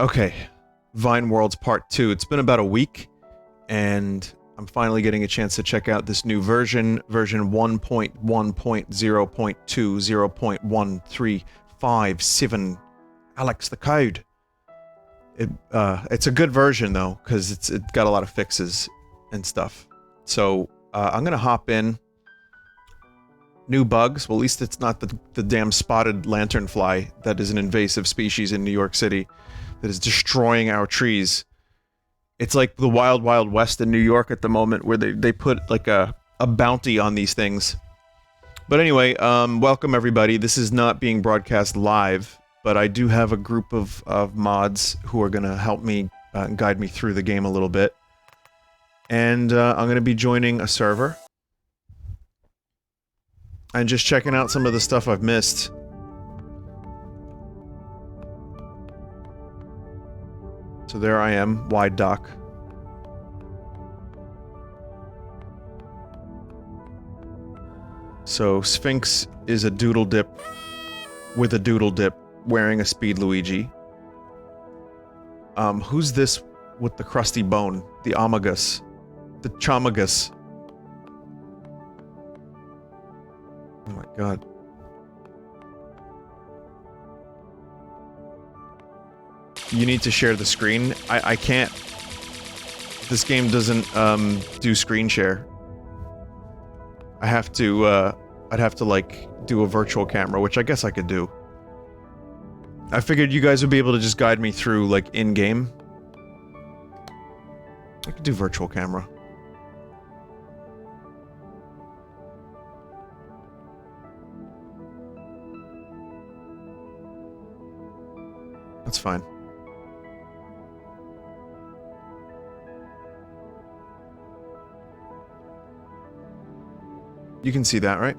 Okay, Vine Worlds Part 2. It's been about a week, and I'm finally getting a chance to check out this new version, version 1.1.0.2, 0.1357. Alex, the code. It's a good version, though, because it got a lot of fixes and stuff. So, I'm gonna hop in. New bugs. Well, at least it's not the damn spotted lanternfly that is an invasive species in New York City that is destroying our trees. It's like the wild, wild west in New York at the moment, where they put, like, a bounty on these things. But anyway, welcome everybody. This is not being broadcast live, but I do have a group of mods who are gonna help me, guide me through the game a little bit. And, I'm gonna be joining a server. And just checking out some of the stuff I've missed. So there I am, wide dock. So Sphinx is a doodle dip with a doodle dip wearing a speed Luigi. Who's this with the crusty bone? The Omagus. The Chomagus. Oh my god. You need to share the screen? I can't. This game doesn't, do screen share. I have to, I'd have to, like, do a virtual camera, which I guess I could do. I figured you guys would be able to just guide me through, like, in-game. I could do virtual camera. That's fine. You can see that, right?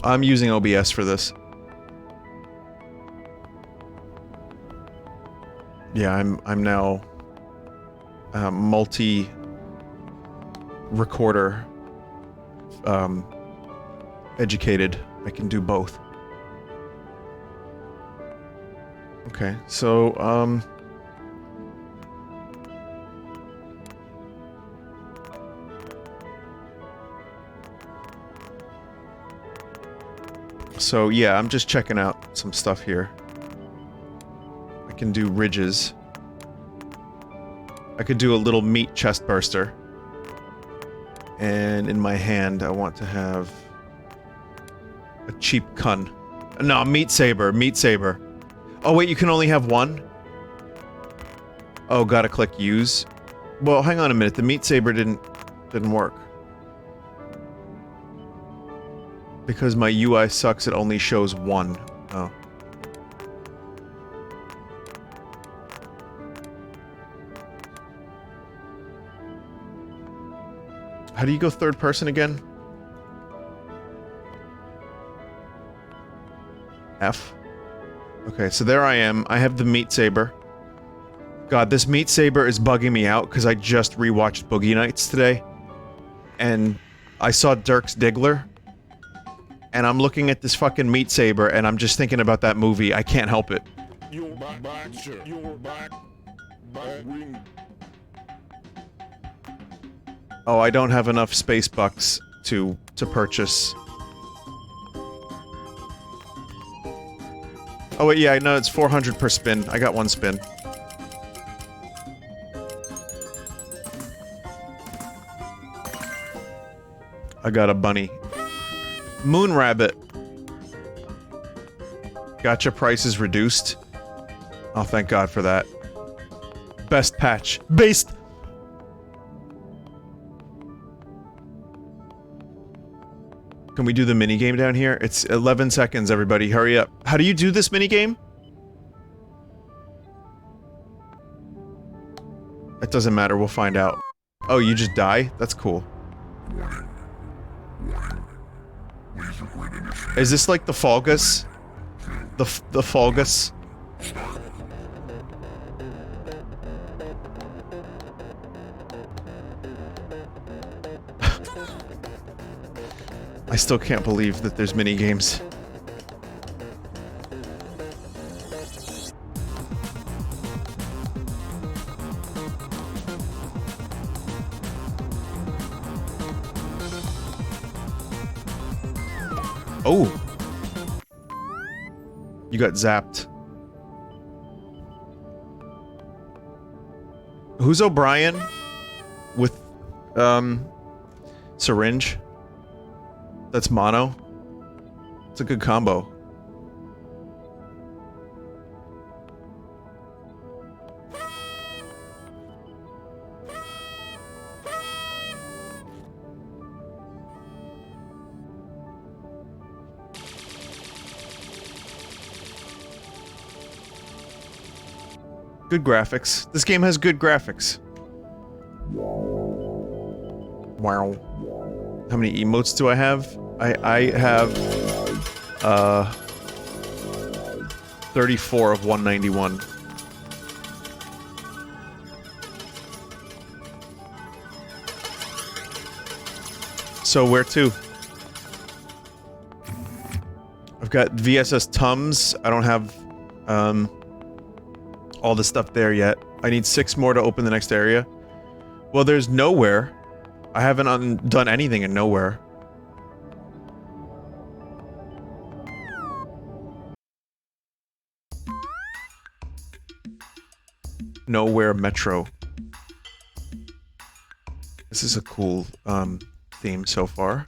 I'm using OBS for this. Yeah, I'm now multi-recorder educated. I can do both. Okay, so, so yeah, I'm just checking out some stuff here. I can do ridges. I could do a little meat chest burster. And in my hand, I want to have a cheap kun. No, meat saber, meat saber. Oh wait, you can only have one? Oh, gotta click use. Well, hang on a minute, the meat saber didn't work. Because my UI sucks, it only shows one. Oh. How do you go third person again? F. Okay, so there I am. I have the meat saber. God, this meat saber is bugging me out because I just rewatched Boogie Nights today. And I saw Dirk's Diggler. And I'm looking at this fucking meat saber and I'm just thinking about that movie. I can't help it. You're back, sir. You're back. Back wing. Oh, I don't have enough space bucks to purchase. Oh wait, yeah, no, it's 400 per spin. I got one spin. I got a bunny. Moon rabbit. Gacha price is reduced. Oh, thank God for that. Best patch. Based! Can we do the minigame down here? It's 11 seconds, everybody. Hurry up. How do you do this minigame? It doesn't matter. We'll find out. Oh, you just die? That's cool. Is this like the Falgus? The Falgus? I still can't believe that there's mini games. Oh! You got zapped. Who's O'Brien? With, syringe? That's mono? It's a good combo. Good graphics. This game has good graphics. Wow. How many emotes do I have? I have 34 of 191. So where to? I've got VSS Tums. I don't have all the stuff there yet. I need 6 more to open the next area. Well, there's Knowhere. I haven't done anything in Knowhere. Knowhere Metro. This is a cool theme so far.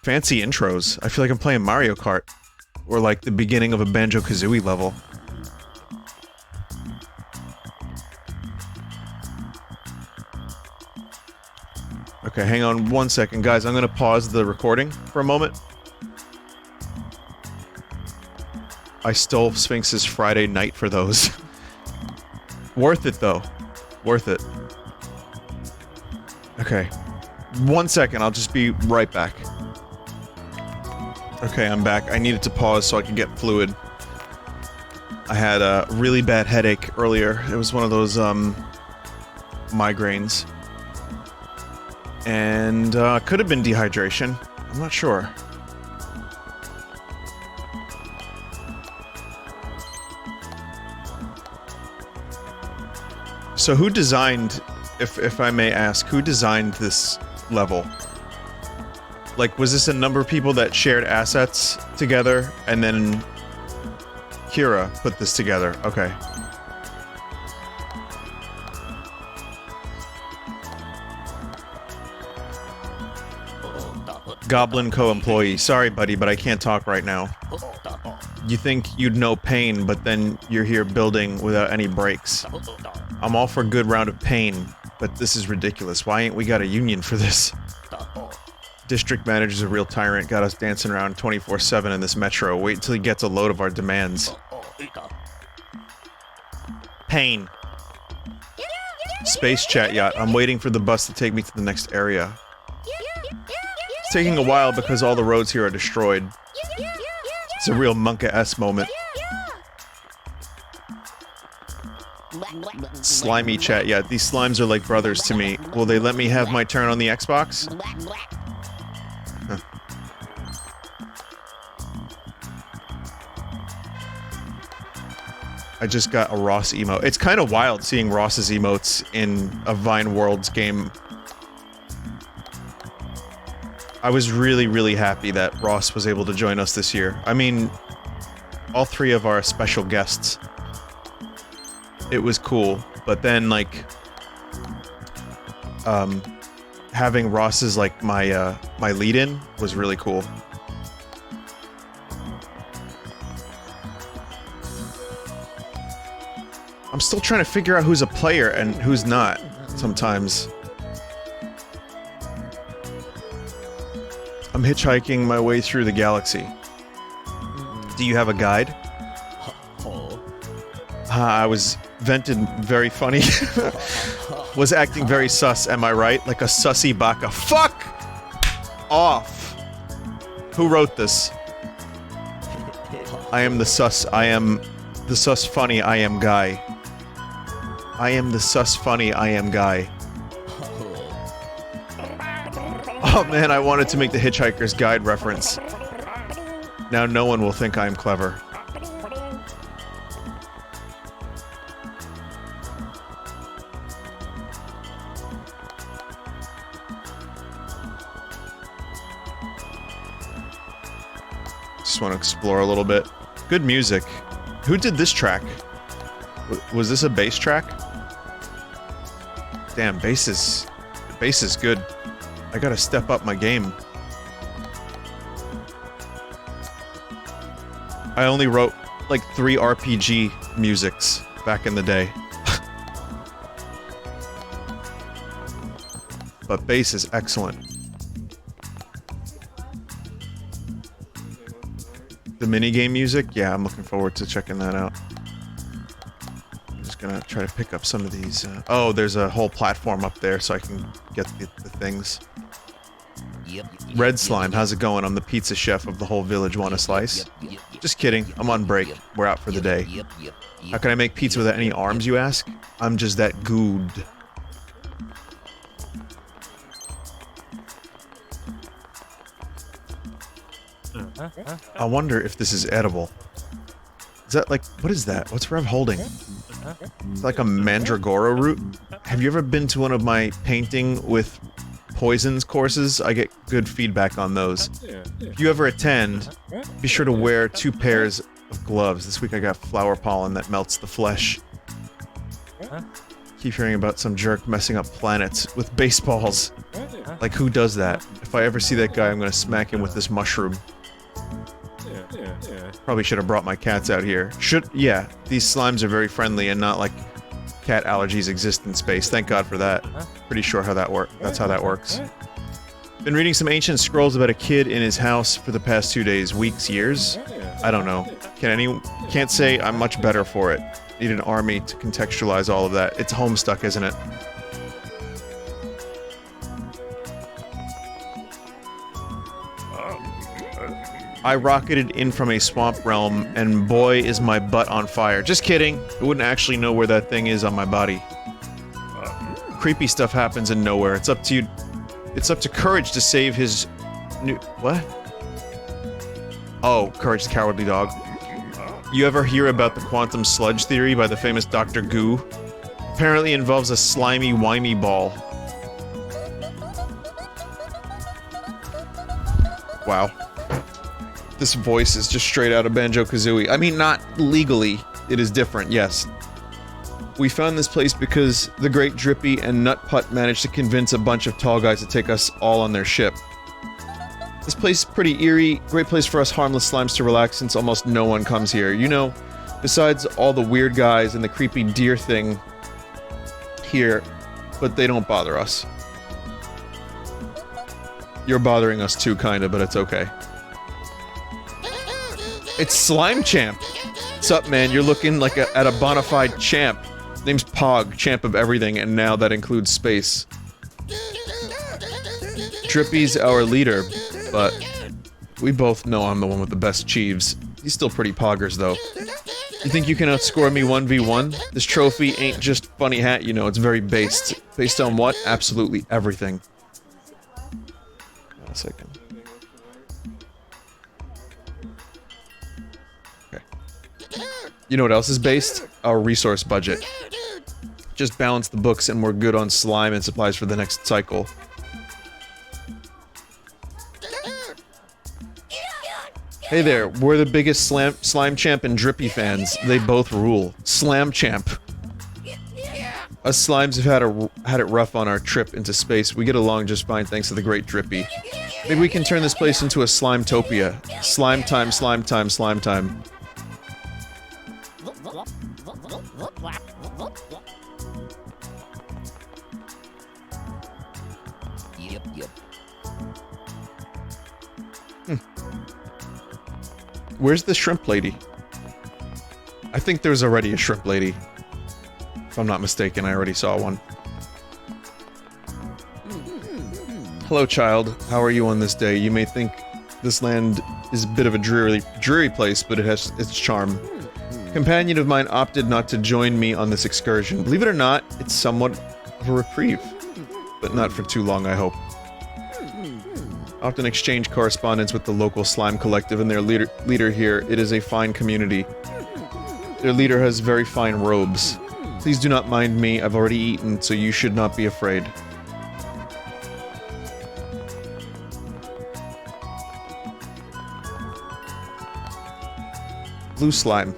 Fancy intros. I feel like I'm playing Mario Kart. Or like the beginning of a Banjo-Kazooie level. Okay, hang on one second, guys. I'm gonna pause the recording for a moment. I stole Sphinx's Friday night for those. Worth it, though. Worth it. Okay. 1 second, I'll just be right back. Okay, I'm back. I needed to pause so I could get fluid. I had a really bad headache earlier. It was one of those, migraines. And, could have been dehydration. I'm not sure. So who designed, if I may ask, who designed this level? Like, was this a number of people that shared assets together, and then Kira put this together? Okay. Goblin co-employee. Sorry, buddy, but I can't talk right now. You think you'd know pain, but then you're here building without any breaks. I'm all for a good round of pain, but this is ridiculous. Why ain't we got a union for this? District manager's a real tyrant, got us dancing around 24/7 in this metro. Wait until he gets a load of our demands. Pain. Space chat yacht. I'm waiting for the bus to take me to the next area. It's taking a while because all the roads here are destroyed. It's a real Monka-esque moment. Slimy chat yacht. These slimes are like brothers to me. Will they let me have my turn on the Xbox? Huh. I just got a Ross emote. It's kind of wild seeing Ross's emotes in a Vine Worlds game. I was really, really happy that Ross was able to join us this year. I mean, all 3 of our special guests. It was cool, but then, like, having Ross as, like, my lead-in was really cool. I'm still trying to figure out who's a player and who's not, sometimes. I'm hitchhiking my way through the galaxy. Do you have a guide? I was vented very funny. Was acting very sus, am I right? Like a sussy baka. Fuck off! Who wrote this? I am the sus, I am the sus funny, I am guy. I am the sus funny I am guy. Oh man, I wanted to make the Hitchhiker's Guide reference. Now no one will think I am clever. Just want to explore a little bit. Good music. Who did this track? Was this a bass track? Damn, bass is good. I gotta step up my game. I only wrote like 3 RPG musics back in the day. But bass is excellent. The minigame music? Yeah, I'm looking forward to checking that out. I'm just gonna try to pick up some of these. Oh, there's a whole platform up there so I can get the things. Red Slime, how's it going? I'm the pizza chef of the whole village. Want a slice? Just kidding. I'm on break. We're out for the day. How can I make pizza without any arms, you ask? I'm just that good. I wonder if this is edible. Is that like... what is that? What's Rev holding? It's like a mandragora root? Have you ever been to one of my painting with poisons courses? I get good feedback on those. If you ever attend, be sure to wear 2 pairs of gloves. This week I got flower pollen that melts the flesh. Keep hearing about some jerk messing up planets with baseballs. Like, who does that? If I ever see that guy, I'm gonna smack him with this mushroom. Probably should have brought my cats out here. Yeah, these slimes are very friendly and not like cat allergies exist in space. Thank God for that. Pretty sure how that that's how that works. Been reading some ancient scrolls about a kid in his house for the past 2 days, weeks, years? I don't know. Can't say I'm much better for it. Need an army to contextualize all of that. It's Homestuck, isn't it? I rocketed in from a swamp realm, and boy is my butt on fire. Just kidding. I wouldn't actually know where that thing is on my body. Creepy stuff happens in Knowhere. It's up to you. It's up to Courage to save his new... what? Oh, Courage the Cowardly Dog. You ever hear about the quantum sludge theory by the famous Dr. Goo? Apparently involves a slimy, whimy ball. Wow. This voice is just straight out of Banjo-Kazooie. I mean, not legally. It is different, yes. We found this place because the Great Drippy and Nutputt managed to convince a bunch of tall guys to take us all on their ship. This place is pretty eerie. Great place for us harmless slimes to relax since almost no one comes here. You know, besides all the weird guys and the creepy deer thing here, but they don't bother us. You're bothering us too, kinda, but it's okay. It's Slime Champ! What's up, man? You're looking like at a bona fide champ. Name's Pog, champ of everything, and now that includes space. Drippy's our leader, but we both know I'm the one with the best Chieves. He's still pretty poggers, though. You think you can outscore me 1v1? This trophy ain't just funny hat, you know, it's very based. Based on what? Absolutely everything. Wait a second. You know what else is based? Our resource budget. Just balance the books and we're good on slime and supplies for the next cycle. Hey there, we're the biggest Slime Champ and Drippy fans. They both rule. Slam Champ. Us slimes have had it rough on our trip into space. We get along just fine thanks to the great Drippy. Maybe we can turn this place into a Slimetopia. Slime time, slime time, slime time. Where's the shrimp lady? I think there's already a shrimp lady. If I'm not mistaken, I already saw one. Hello, child. How are you on this day? You may think this land is a bit of a dreary place, but it has its charm. A companion of mine opted not to join me on this excursion. Believe it or not, it's somewhat of a reprieve. But not for too long, I hope. Often exchange correspondence with the local slime collective and their leader here. It is a fine community. Their leader has very fine robes. Please do not mind me, I've already eaten, so you should not be afraid. Blue slime.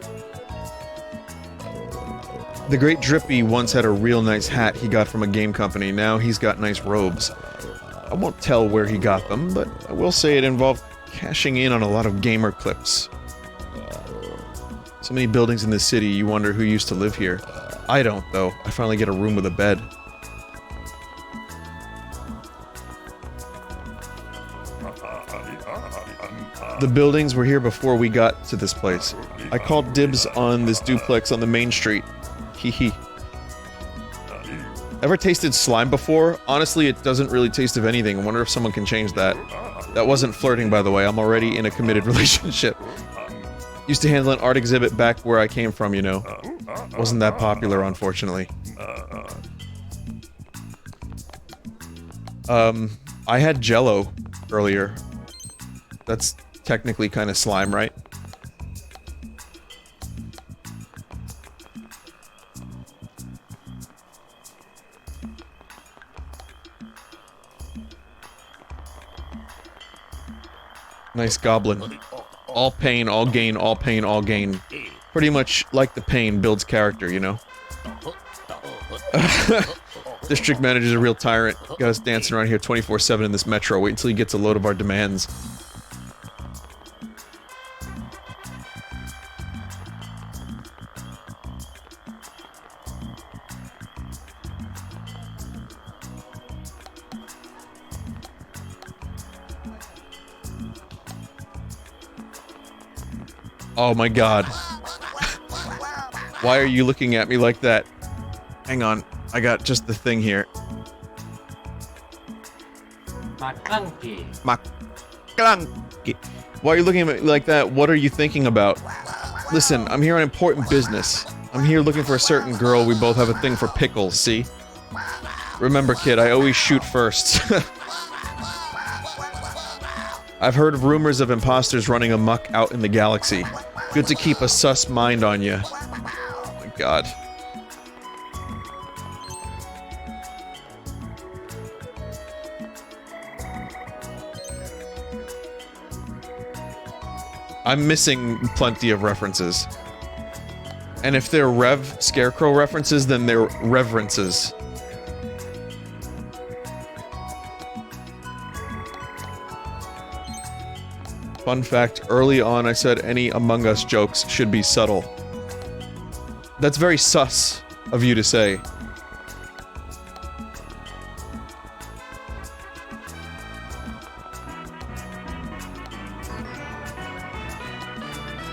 The Great Drippy once had a real nice hat he got from a game company. Now he's got nice robes. I won't tell where he got them, but I will say it involved cashing in on a lot of gamer clips. So many buildings in this city, you wonder who used to live here. I don't, though. I finally get a room with a bed. The buildings were here before we got to this place. I called dibs on this duplex on the main street. Hee hee. Ever tasted slime before? Honestly, it doesn't really taste of anything. I wonder if someone can change that. That wasn't flirting, by the way. I'm already in a committed relationship. Used to handle an art exhibit back where I came from, you know. Wasn't that popular, unfortunately. I had Jell-O earlier. That's technically kind of slime, right? Nice goblin. All pain, all gain, all pain, all gain. Pretty much like the pain builds character, you know? District manager's a real tyrant. Got us dancing around here 24/7 in this metro. Wait until he gets a load of our demands. Oh my god. Why are you looking at me like that? Hang on, I got just the thing here. McClunky. Why are you looking at me like that? What are you thinking about? Listen, I'm here on important business. I'm here looking for a certain girl. We both have a thing for pickles, see? Remember, kid, I always shoot first. I've heard of rumors of imposters running amok out in the galaxy. Good to keep a sus mind on you. Oh my god. I'm missing plenty of references. And if they're Scarecrow references, then they're reverences. Fun fact, early on I said any Among Us jokes should be subtle. That's very sus of you to say.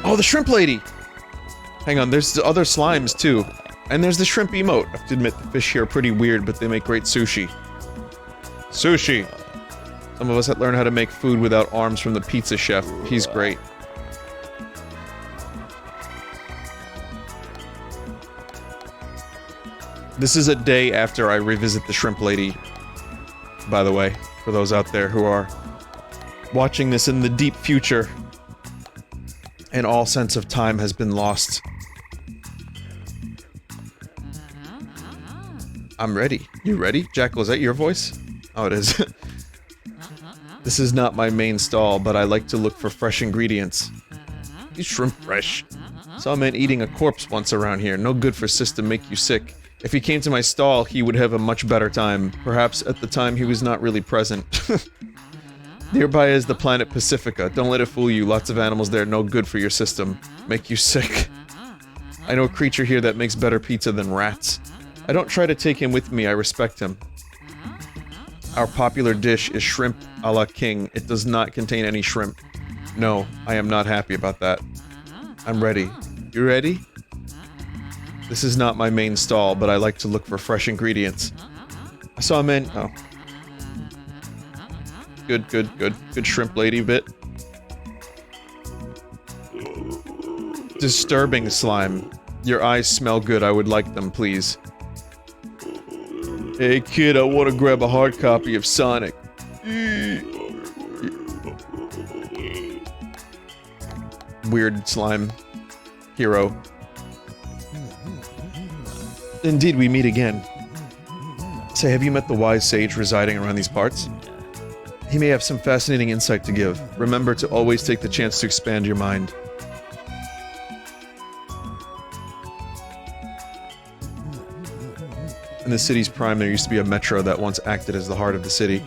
Oh, the shrimp lady! Hang on, there's the other slimes too. And there's the shrimp emote. I have to admit, the fish here are pretty weird, but they make great sushi. Sushi! Some of us had learned how to make food without arms from the pizza chef. He's great. This is a day after I revisit the shrimp lady, by the way, for those out there who are watching this in the deep future and all sense of time has been lost. I'm ready. You ready? Jackal, is that your voice? Oh, it is. This is not my main stall, but I like to look for fresh ingredients. These shrimp fresh. Saw a man eating a corpse once around here. No good for system, make you sick. If he came to my stall, he would have a much better time. Perhaps at the time he was not really present. Nearby is the planet Pacifica. Don't let it fool you. Lots of animals there, no good for your system. Make you sick. I know a creature here that makes better pizza than rats. I don't try to take him with me, I respect him. Our popular dish is shrimp a la king. It does not contain any shrimp. No, I am not happy about that. I'm ready. You ready? This is not my main stall, but I like to look for fresh ingredients. I saw a man- oh. Good, good, good. Good shrimp lady bit. disturbing slime. Your eyes smell good. I would like them, please. Hey kid, I want to grab a hard copy of Sonic. Weird slime hero. Indeed, we meet again. Say, have you met the wise sage residing around these parts? He may have some fascinating insight to give. Remember to always take the chance to expand your mind. In the city's prime, there used to be a metro that once acted as the heart of the city.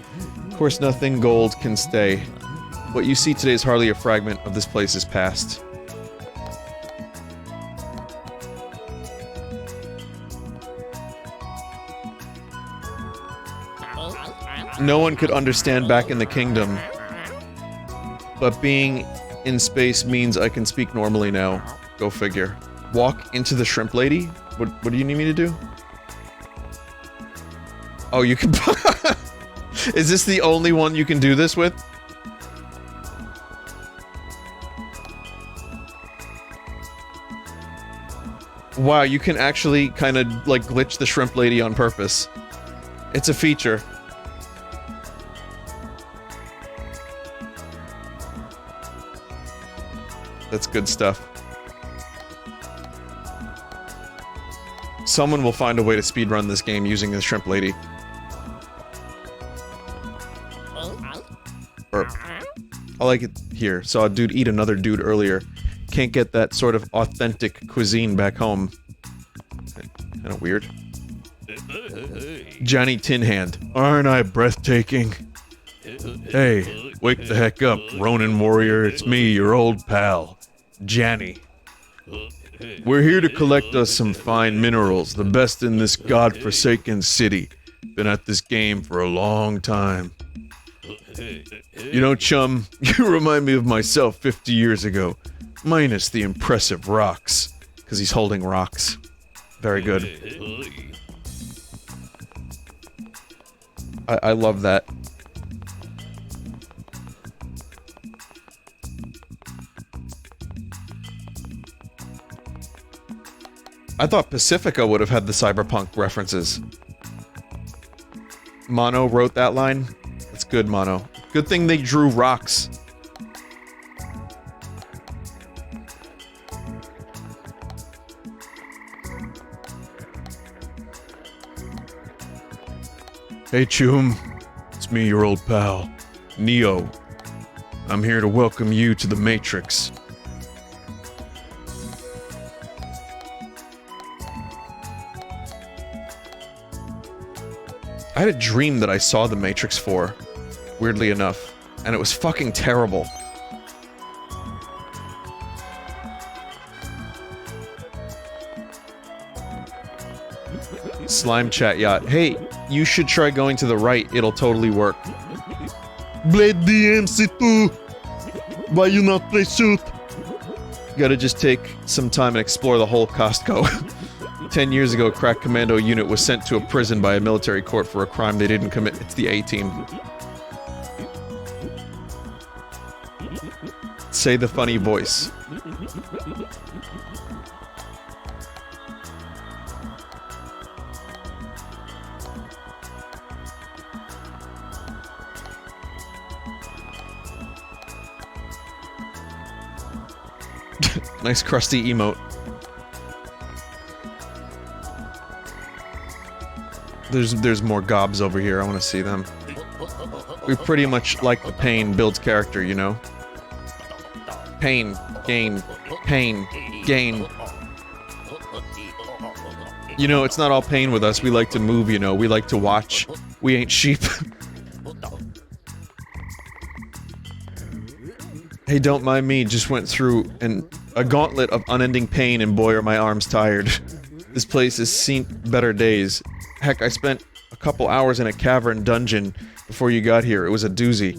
Of course, nothing gold can stay. What you see today is hardly a fragment of this place's past. No one could understand back in the kingdom. But being in space means I can speak normally now. Go figure. Walk into the shrimp lady? What do you need me to do? Oh, you can... Is this the only one you can do this with? Wow, you can actually kind of, like, glitch the shrimp lady on purpose. It's a feature. That's good stuff. Someone will find a way to speedrun this game using the shrimp lady. Burp. I like it here. Saw a dude eat another dude earlier. Can't get that sort of authentic cuisine back home. Kinda weird. Johnny Tin Hand. Aren't I breathtaking? Hey, wake the heck up, Ronin warrior. It's me, your old pal, Johnny. We're here to collect us some fine minerals, the best in this godforsaken city. Been at this game for a long time. You know, chum, you remind me of myself 50 years ago. Minus the impressive rocks. Because he's holding rocks. Very good. I love that. I thought Pacifica would have had the cyberpunk references. Mono wrote that line. That's good, Mono. Good thing they drew rocks. Hey, Chum. It's me, your old pal, Neo. I'm here to welcome you to the Matrix. I had a dream that I saw the Matrix 4, weirdly enough, and it was fucking terrible. Slime chat yacht. Hey, you should try going to the right, it'll totally work. Blade DMC2! Why you not play shoot? Gotta just take some time and explore the whole Costco. 10 years ago, a crack commando unit was sent to a prison by a military court for a crime they didn't commit. It's the A-Team. Say the funny voice. Nice crusty emote. There's more gobs over here. I want to see them. We pretty much like the pain builds character, you know? Pain, gain, pain, gain. You know, it's not all pain with us. We like to move, you know? We like to watch. We ain't sheep. Hey, don't mind me. Just went through a gauntlet of unending pain, and boy are my arms tired. This place has seen better days. Heck, I spent a couple hours in a cavern dungeon before you got here. It was a doozy.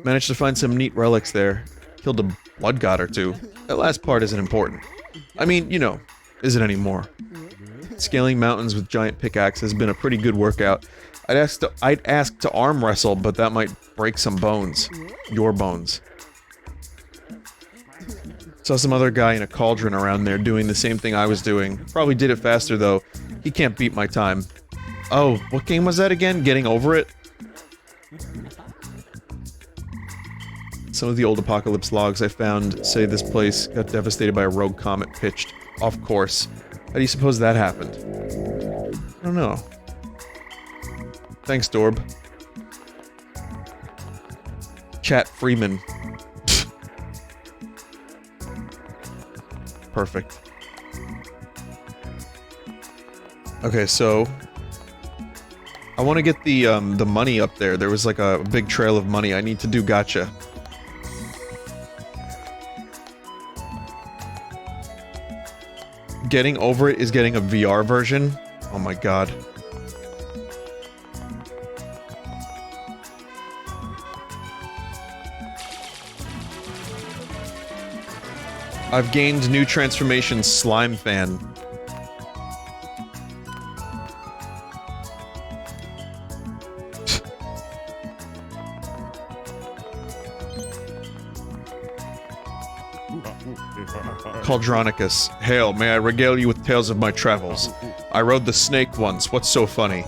Managed to find some neat relics there. Killed a blood god or two. That last part isn't important. I mean, you know, isn't anymore. Scaling mountains with giant pickaxe has been a pretty good workout. I'd ask to arm wrestle, but that might break some bones. Your bones. Saw some other guy in a cauldron around there doing the same thing I was doing. Probably did it faster though. He can't beat my time. Oh, what game was that again? Getting Over It? Some of the old apocalypse logs I found say this place got devastated by a rogue comet pitched off course. How do you suppose that happened? I don't know. Thanks, Dorb. Chat Freeman. Perfect. Okay, so I want to get the money up there. There was like a big trail of money. I need to do Gacha. Getting Over It is getting a VR version. Oh my god. I've gained new transformation slime fan. Cauldronicus. Hail, may I regale you with tales of my travels. I rode the snake once, what's so funny?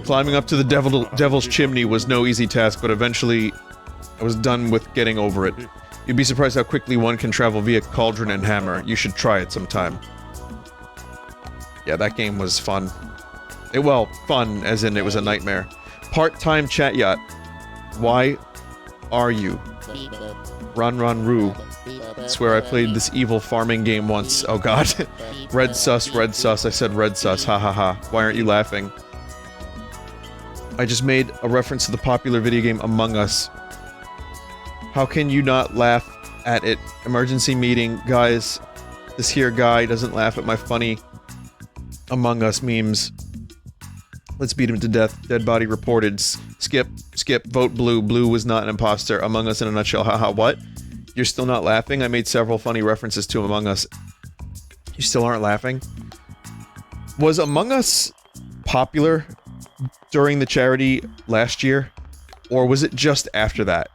Climbing up to the devil's chimney was no easy task, but eventually I was done with getting over it. You'd be surprised how quickly one can travel via cauldron and hammer. You should try it sometime. Yeah, that game was fun. Well, fun, as in it was a nightmare. Part-time chat yacht. Why are you? Run, swear I played this evil farming game once. Oh god. Red sus. I said red sus. Ha ha ha. Why aren't you laughing? I just made a reference to the popular video game Among Us. How can you not laugh at it? Emergency meeting. Guys, this here guy doesn't laugh at my funny Among Us memes. Let's beat him to death. Dead body reported. Skip. Vote blue. Blue was not an imposter. Among Us in a nutshell. Haha, what? You're still not laughing? I made several funny references to Among Us. You still aren't laughing? Was Among Us popular during the charity last year? Or was it just after that?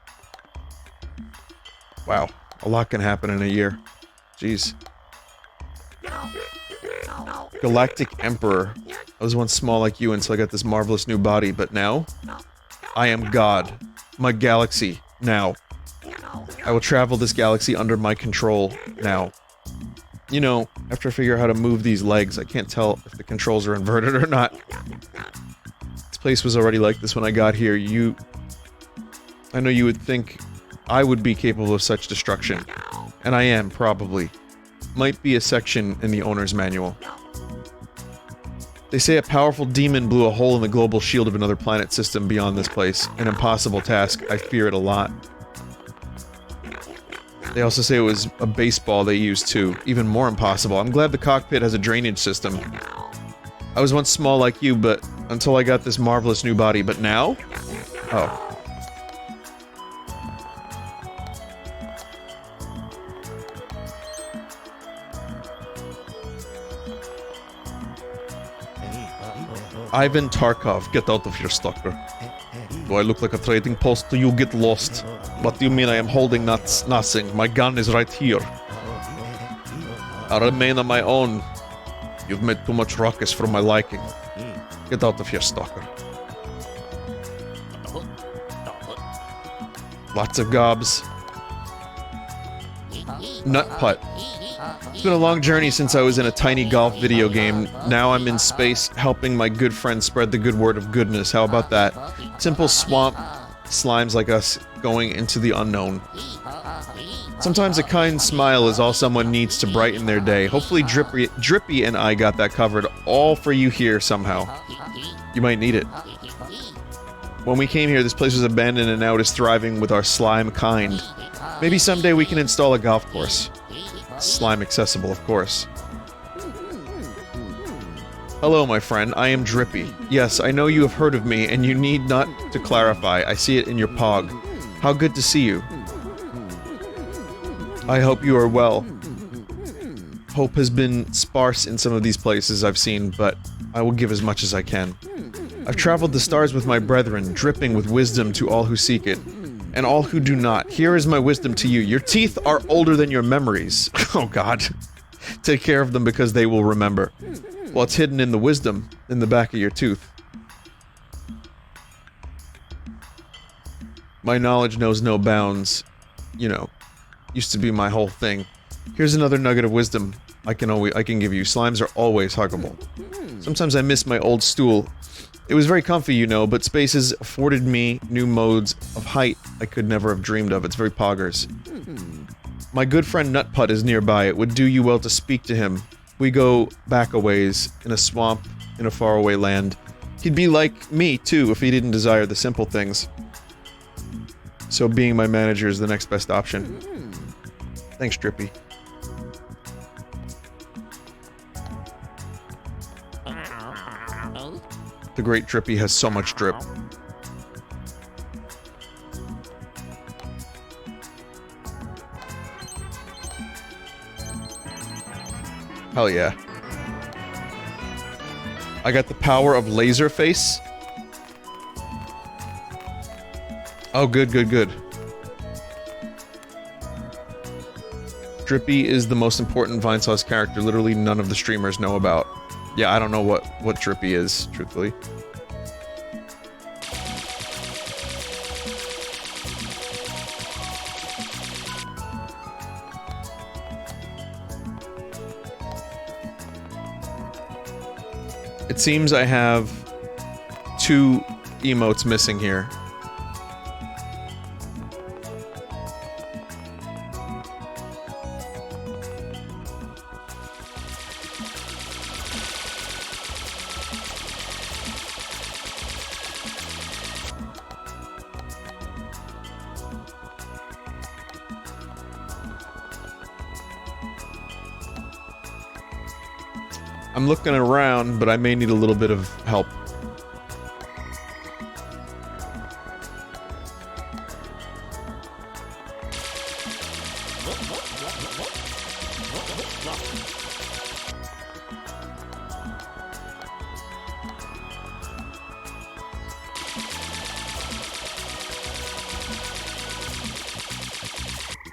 Wow. A lot can happen in a year. Jeez. Galactic Emperor. I was once small like you until I got this marvelous new body, but now? I am God. My galaxy. Now. I will travel this galaxy under my control. Now. You know, after I figure out how to move these legs, I can't tell if the controls are inverted or not. This place was already like this when I got here. I know you would think I would be capable of such destruction. And I am, probably. Might be a section in the owner's manual. They say a powerful demon blew a hole in the global shield of another planet system beyond this place. An impossible task. I fear it a lot. They also say it was a baseball they used too. Even more impossible. I'm glad the cockpit has a drainage system. I was once small like you, but until I got this marvelous new body. But now? Oh. Ivan Tarkov, get out of here, stalker. Do I look like a trading post? Do you get lost? What do you mean I am holding nothing? My gun is right here. I remain on my own. You've made too much ruckus for my liking. Get out of here, stalker. Lots of gobs. Nut putt. It's been a long journey since I was in a tiny golf video game. Now I'm in space, helping my good friend spread the good word of goodness. How about that? Simple swamp slimes like us going into the unknown. Sometimes a kind smile is all someone needs to brighten their day. Hopefully Drippy and I got that covered all for you here somehow. You might need it. When we came here, this place was abandoned and now it is thriving with our slime kind. Maybe someday we can install a golf course. Slime accessible, of course. Hello, my friend. I am Drippy. Yes, I know you have heard of me, and you need not to clarify. I see it in your pog. How good to see you. I hope you are well. Hope has been sparse in some of these places I've seen, but I will give as much as I can. I've traveled the stars with my brethren, dripping with wisdom to all who seek it. and all who do not. Here is my wisdom to you. Your teeth are older than your memories. Oh god. Take care of them because they will remember. What's hidden in the wisdom in the back of your tooth? My knowledge knows no bounds. You know, used to be my whole thing. Here's another nugget of wisdom I can give you. Slimes are always huggable. Sometimes I miss my old stool. It was very comfy, you know, but spaces afforded me new modes of height I could never have dreamed of. It's very poggers. My good friend Nutput is nearby. It would do you well to speak to him. We go back a ways, in a swamp, in a faraway land. He'd be like me, too, if he didn't desire the simple things. So being my manager is the next best option. Thanks, Drippy. The great Drippy has so much drip. Hell yeah. I got the power of laser face. Oh, good, good, good. Drippy is the most important Vinesauce character literally none of the streamers know about. Yeah, I don't know what Drippy is, truthfully. It seems I have 2 emotes missing here. I'm looking around, but I may need a little bit of help.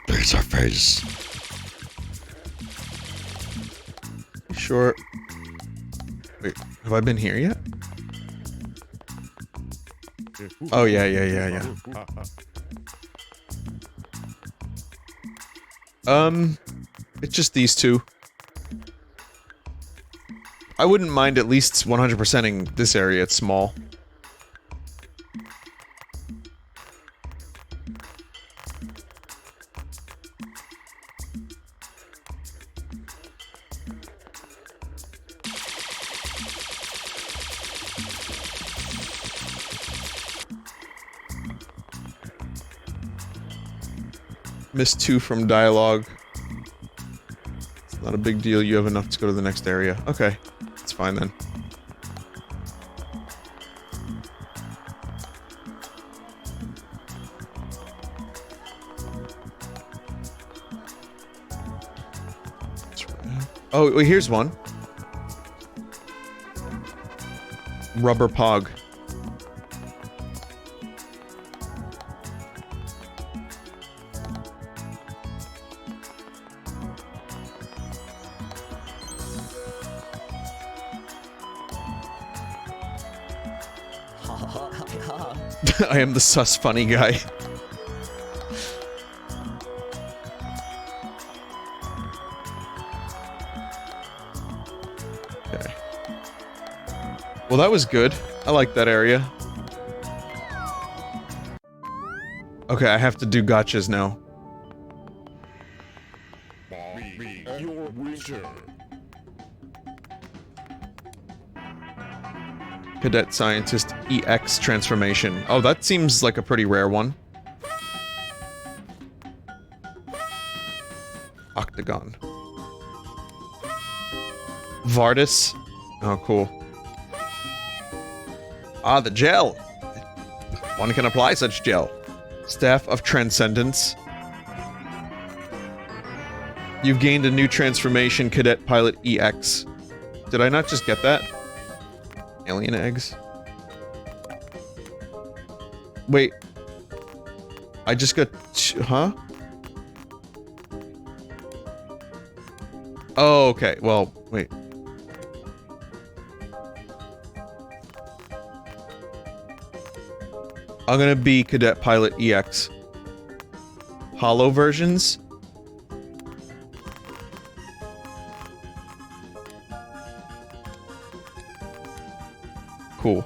There's our face. Sure. Wait, have I been here yet? Oh, yeah. It's just these 2. I wouldn't mind at least 100%ing this area, it's small. Missed 2 from dialogue. It's not a big deal, you have enough to go to the next area. Okay, it's fine then. Oh, wait, here's one. Rubber Pog. I am the sus funny guy. Okay. Well, that was good. I like that area. Okay, I have to do gotchas now. Be your wizard. Cadet Scientist EX transformation. Oh, that seems like a pretty rare one. Octagon. Vardis. Oh, cool. Ah, the gel. One can apply such gel. Staff of Transcendence. You've gained a new transformation, Cadet Pilot EX. Did I not just get that? Alien eggs. Wait. I just got... Huh? Oh, okay. Well, wait. I'm gonna be Cadet Pilot EX. Holo versions? Cool.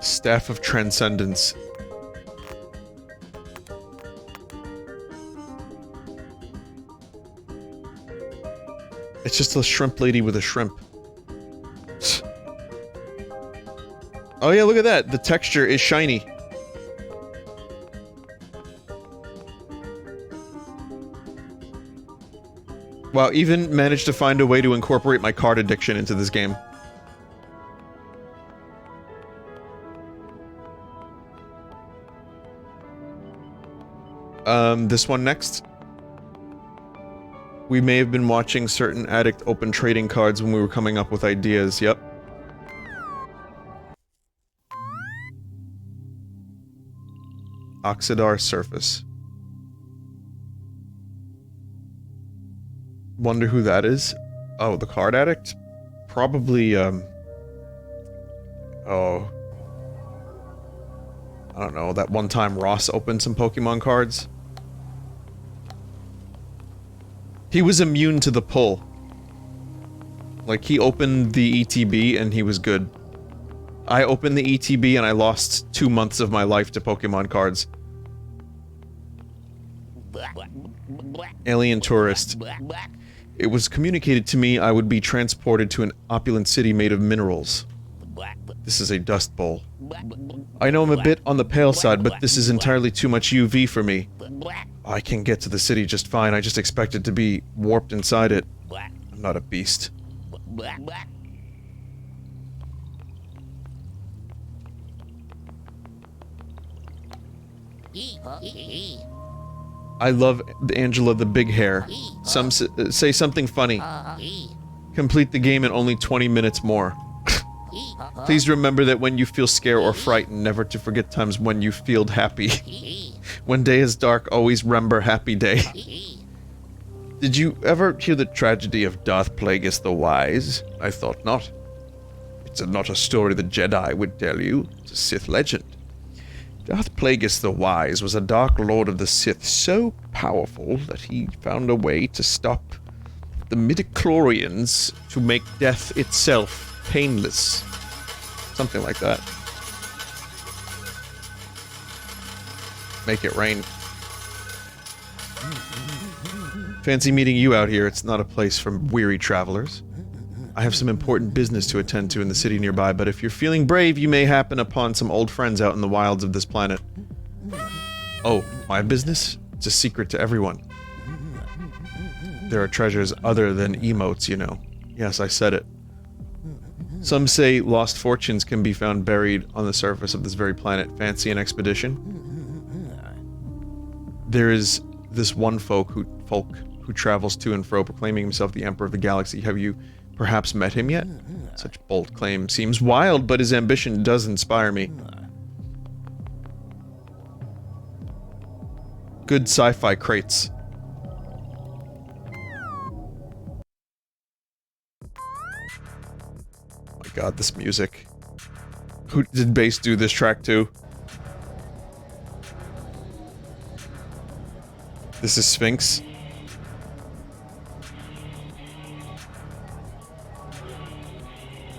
Staff of Transcendence. It's just a shrimp lady with a shrimp. Oh yeah, look at that. The texture is shiny. Wow, even managed to find a way to incorporate my card addiction into this game. This one next. We may have been watching certain addict open trading cards when we were coming up with ideas, yep. High-Oxidar surface. Wonder who that is? Oh, the card addict? Probably, oh. I don't know, that one time Ross opened some Pokemon cards? He was immune to the pull. Like, he opened the ETB and he was good. I opened the ETB and I lost 2 months of my life to Pokemon cards. Alien tourist. It was communicated to me I would be transported to an opulent city made of minerals. This is a dust bowl. I know I'm a bit on the pale side, but this is entirely too much UV for me. I can get to the city just fine, I just expected to be warped inside it. I'm not a beast. I love Angela the big hair. Some say something funny. Complete the game in only 20 minutes more. Please remember that when you feel scared or frightened, never to forget times when you feel happy. When day is dark, always remember happy day. Did you ever hear the tragedy of Darth Plagueis the Wise? I thought not. It's not a story the Jedi would tell you, it's a Sith legend. Darth Plagueis the Wise was a Dark Lord of the Sith so powerful that he found a way to stop the midichlorians to make death itself painless. Something like that. Make it rain. Fancy meeting you out here. It's not a place for weary travelers. I have some important business to attend to in the city nearby, but if you're feeling brave, you may happen upon some old friends out in the wilds of this planet. Oh, my business? It's a secret to everyone. There are treasures other than emotes, you know. Yes, I said it. Some say lost fortunes can be found buried on the surface of this very planet. Fancy an expedition? There is this one folk who travels to and fro, proclaiming himself the Emperor of the Galaxy. Have you perhaps met him yet? Such bold claim seems wild, but his ambition does inspire me. Good sci-fi crates. Oh my god, this music. Who did bass do this track too? This is Sphinx. Oh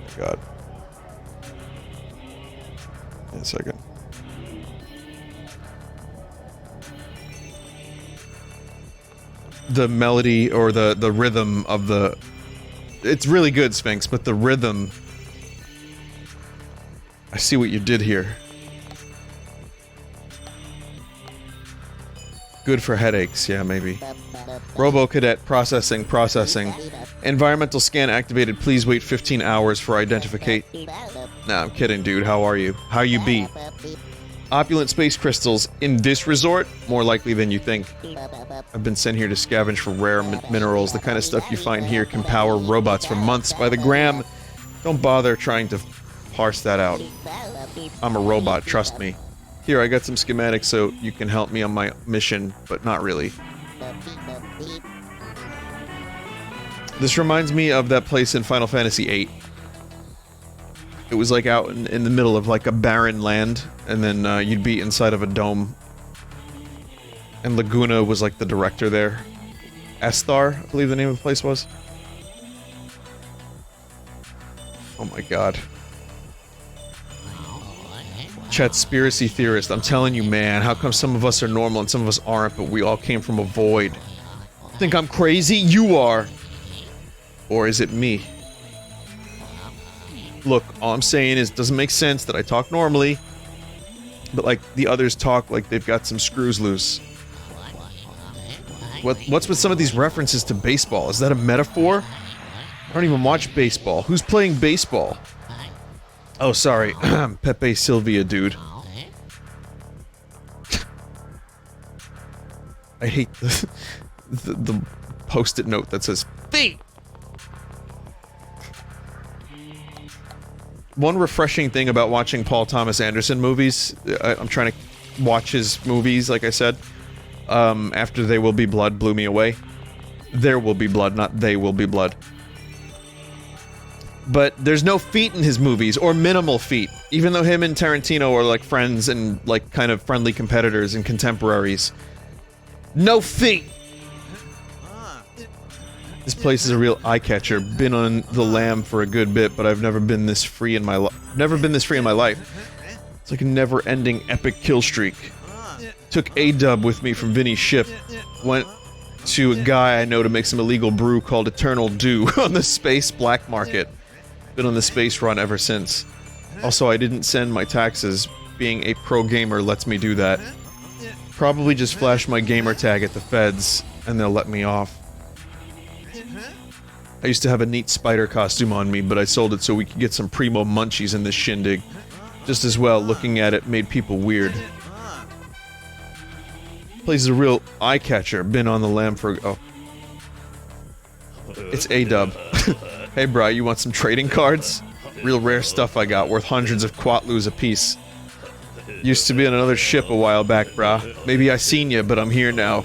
my god. Wait a second. The melody or the rhythm of the... It's really good, Sphinx, but the rhythm... I see what you did here. Good for headaches, yeah, maybe. Robo-Cadet, processing. Environmental scan activated, please wait 15 hours for identification. Nah, I'm kidding, dude, how are you? How you be? Opulent space crystals in this resort, more likely than you think. I've been sent here to scavenge for rare minerals. The kind of stuff you find here can power robots for months by the gram. Don't bother trying to parse that out. I'm a robot, trust me. Here, I got some schematics so you can help me on my mission, but not really. This reminds me of that place in Final Fantasy VIII. It was like out in the middle of like a barren land, and then you'd be inside of a dome. And Laguna was like the director there. Esthar, I believe the name of the place was. Oh my god. Chatspiracy theorist, I'm telling you, man, how come some of us are normal and some of us aren't, but we all came from a void? Think I'm crazy? You are! Or is it me? Look, all I'm saying is it doesn't make sense that I talk normally, but like the others talk like they've got some screws loose. What's with some of these references to baseball? Is that a metaphor? I don't even watch baseball. Who's playing baseball? Oh, sorry. Pepe Sylvia, dude. I hate the post-it note that says feet. One refreshing thing about watching Paul Thomas Anderson movies, I'm trying to watch his movies, like I said, after They Will Be Blood blew me away. There will be blood, not they will be blood. But there's no feet in his movies, or minimal feet, even though him and Tarantino are like friends and like kind of friendly competitors and contemporaries. No feet! This place is a real eye-catcher. Been on the lam for a good bit, but I've never been this free in my life. It's like a never-ending epic kill streak. Took A-dub with me from Vinny's ship. Went to a guy I know to make some illegal brew called Eternal Dew on the space black market. Been on the space run ever since. Also, I didn't send my taxes. Being a pro gamer lets me do that. Probably just flash my gamer tag at the feds, and they'll let me off. I used to have a neat spider costume on me, but I sold it so we could get some primo munchies in this shindig. Just as well, looking at it made people weird. Place is a real eye-catcher. Been on the lam for... oh. It's A-dub. Hey, bro, you want some trading cards? Real rare stuff I got, worth hundreds of quatlus apiece. Used to be on another ship a while back, brah. Maybe I seen ya, but I'm here now.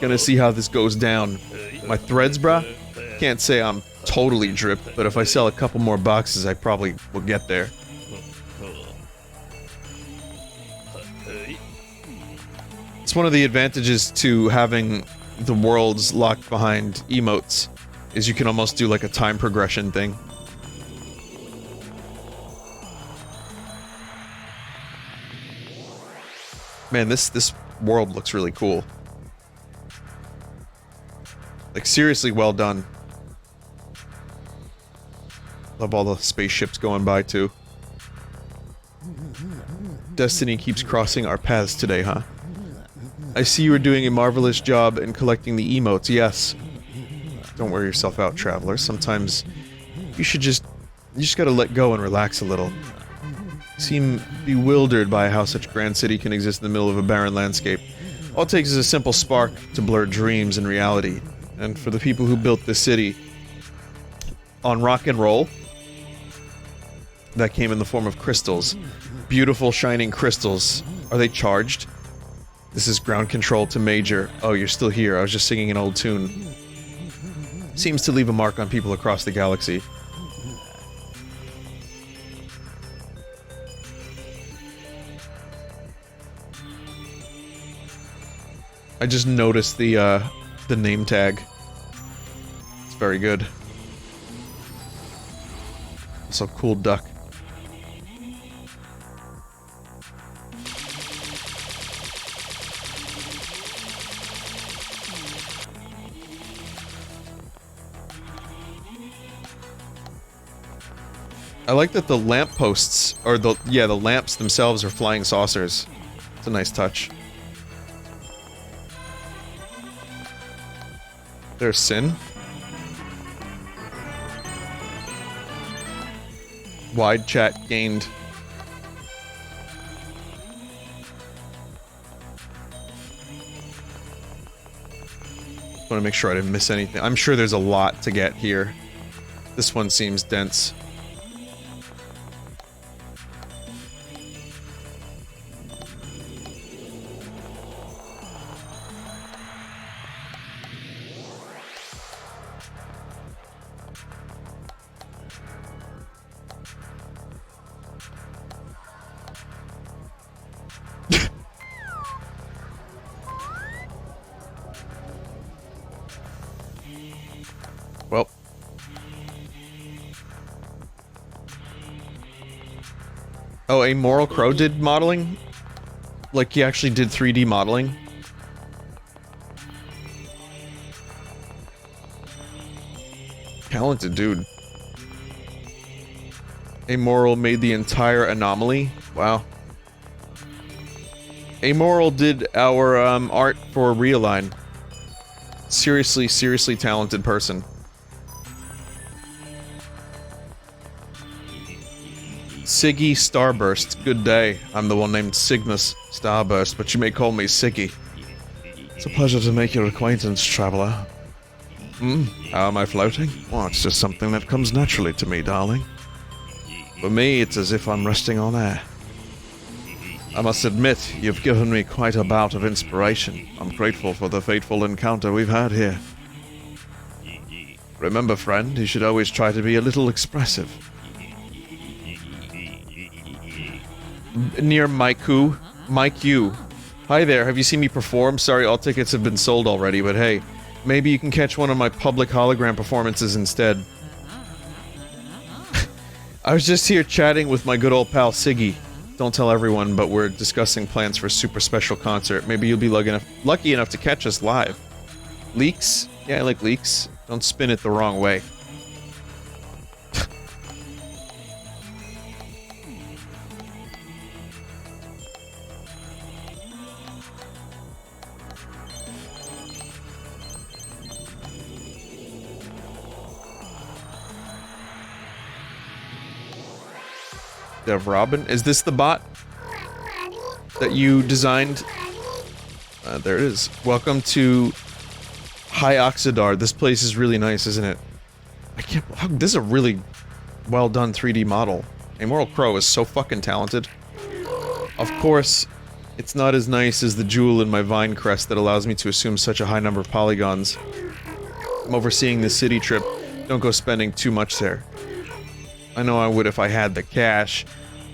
Gonna see how this goes down. My threads, brah? Can't say I'm totally dripped, but if I sell a couple more boxes, I probably will get there. It's one of the advantages to having the worlds locked behind emotes, is you can almost do like a time progression thing. Man, this world looks really cool. Like, seriously well done. Love all the spaceships going by, too. Destiny keeps crossing our paths today, huh? I see you are doing a marvelous job in collecting the emotes, yes. Don't wear yourself out, traveler. Sometimes you just gotta let go and relax a little. Seem bewildered by how such grand city can exist in the middle of a barren landscape. All it takes is a simple spark to blur dreams and reality. And for the people who built this city on rock and roll, that came in the form of crystals. Beautiful, shining crystals. Are they charged? This is ground control to Major. Oh, you're still here. I was just singing an old tune. Seems to leave a mark on people across the galaxy. I just noticed the name tag. It's very good. Also, cool duck. I like that the lampposts, or the lamps themselves are flying saucers. It's a nice touch. There's Sin. Wide chat gained. want to make sure I didn't miss anything. I'm sure there's a lot to get here. This one seems dense. Well. Oh, a Moral Crow did modeling? Like, he actually did 3D modeling? Talented dude. Amoral made the entire Anomaly? Wow. Amoral did our, art for Realign. Seriously, seriously talented person. Siggy Starburst, good day. I'm the one named Cygnus Starburst, but you may call me Siggy. It's a pleasure to make your acquaintance, traveler. How am I floating? Well, it's just something that comes naturally to me, darling. For me, it's as if I'm resting on air. I must admit, you've given me quite a bout of inspiration. I'm grateful for the fateful encounter we've had here. Remember, friend, you should always try to be a little expressive. Near Mike-U. Hi there, have you seen me perform? Sorry, all tickets have been sold already, but hey, maybe you can catch one of my public hologram performances instead. I was just here chatting with my good old pal Siggy. Don't tell everyone, but we're discussing plans for a super special concert. Maybe you'll be lucky enough to catch us live. Leaks? Yeah, I like leaks. Don't spin it the wrong way. Dev Robin? Is this the bot that you designed? There it is. Welcome to High-Oxidar. This place is really nice, isn't it? This is a really well done 3D model. Immortal Crow is so fucking talented. Of course, it's not as nice as the jewel in my vine crest that allows me to assume such a high number of polygons. I'm overseeing this city trip. Don't go spending too much there. I know I would if I had the cash.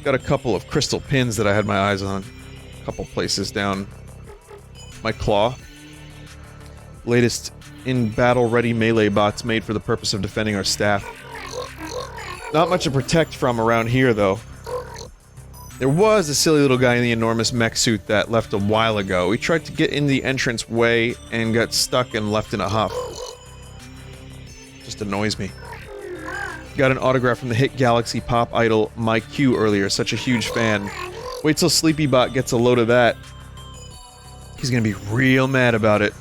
Got a couple of crystal pins that I had my eyes on. A couple places down. My claw. Latest in battle-ready melee bots made for the purpose of defending our staff. Not much to protect from around here, though. There was a silly little guy in the enormous mech suit that left a while ago. He tried to get in the entrance way and got stuck and left in a huff. Just annoys me. Got an autograph from the hit Galaxy pop idol Mike-U earlier, such a huge fan. Wait till SleepyBot gets a load of that. He's gonna be real mad about it.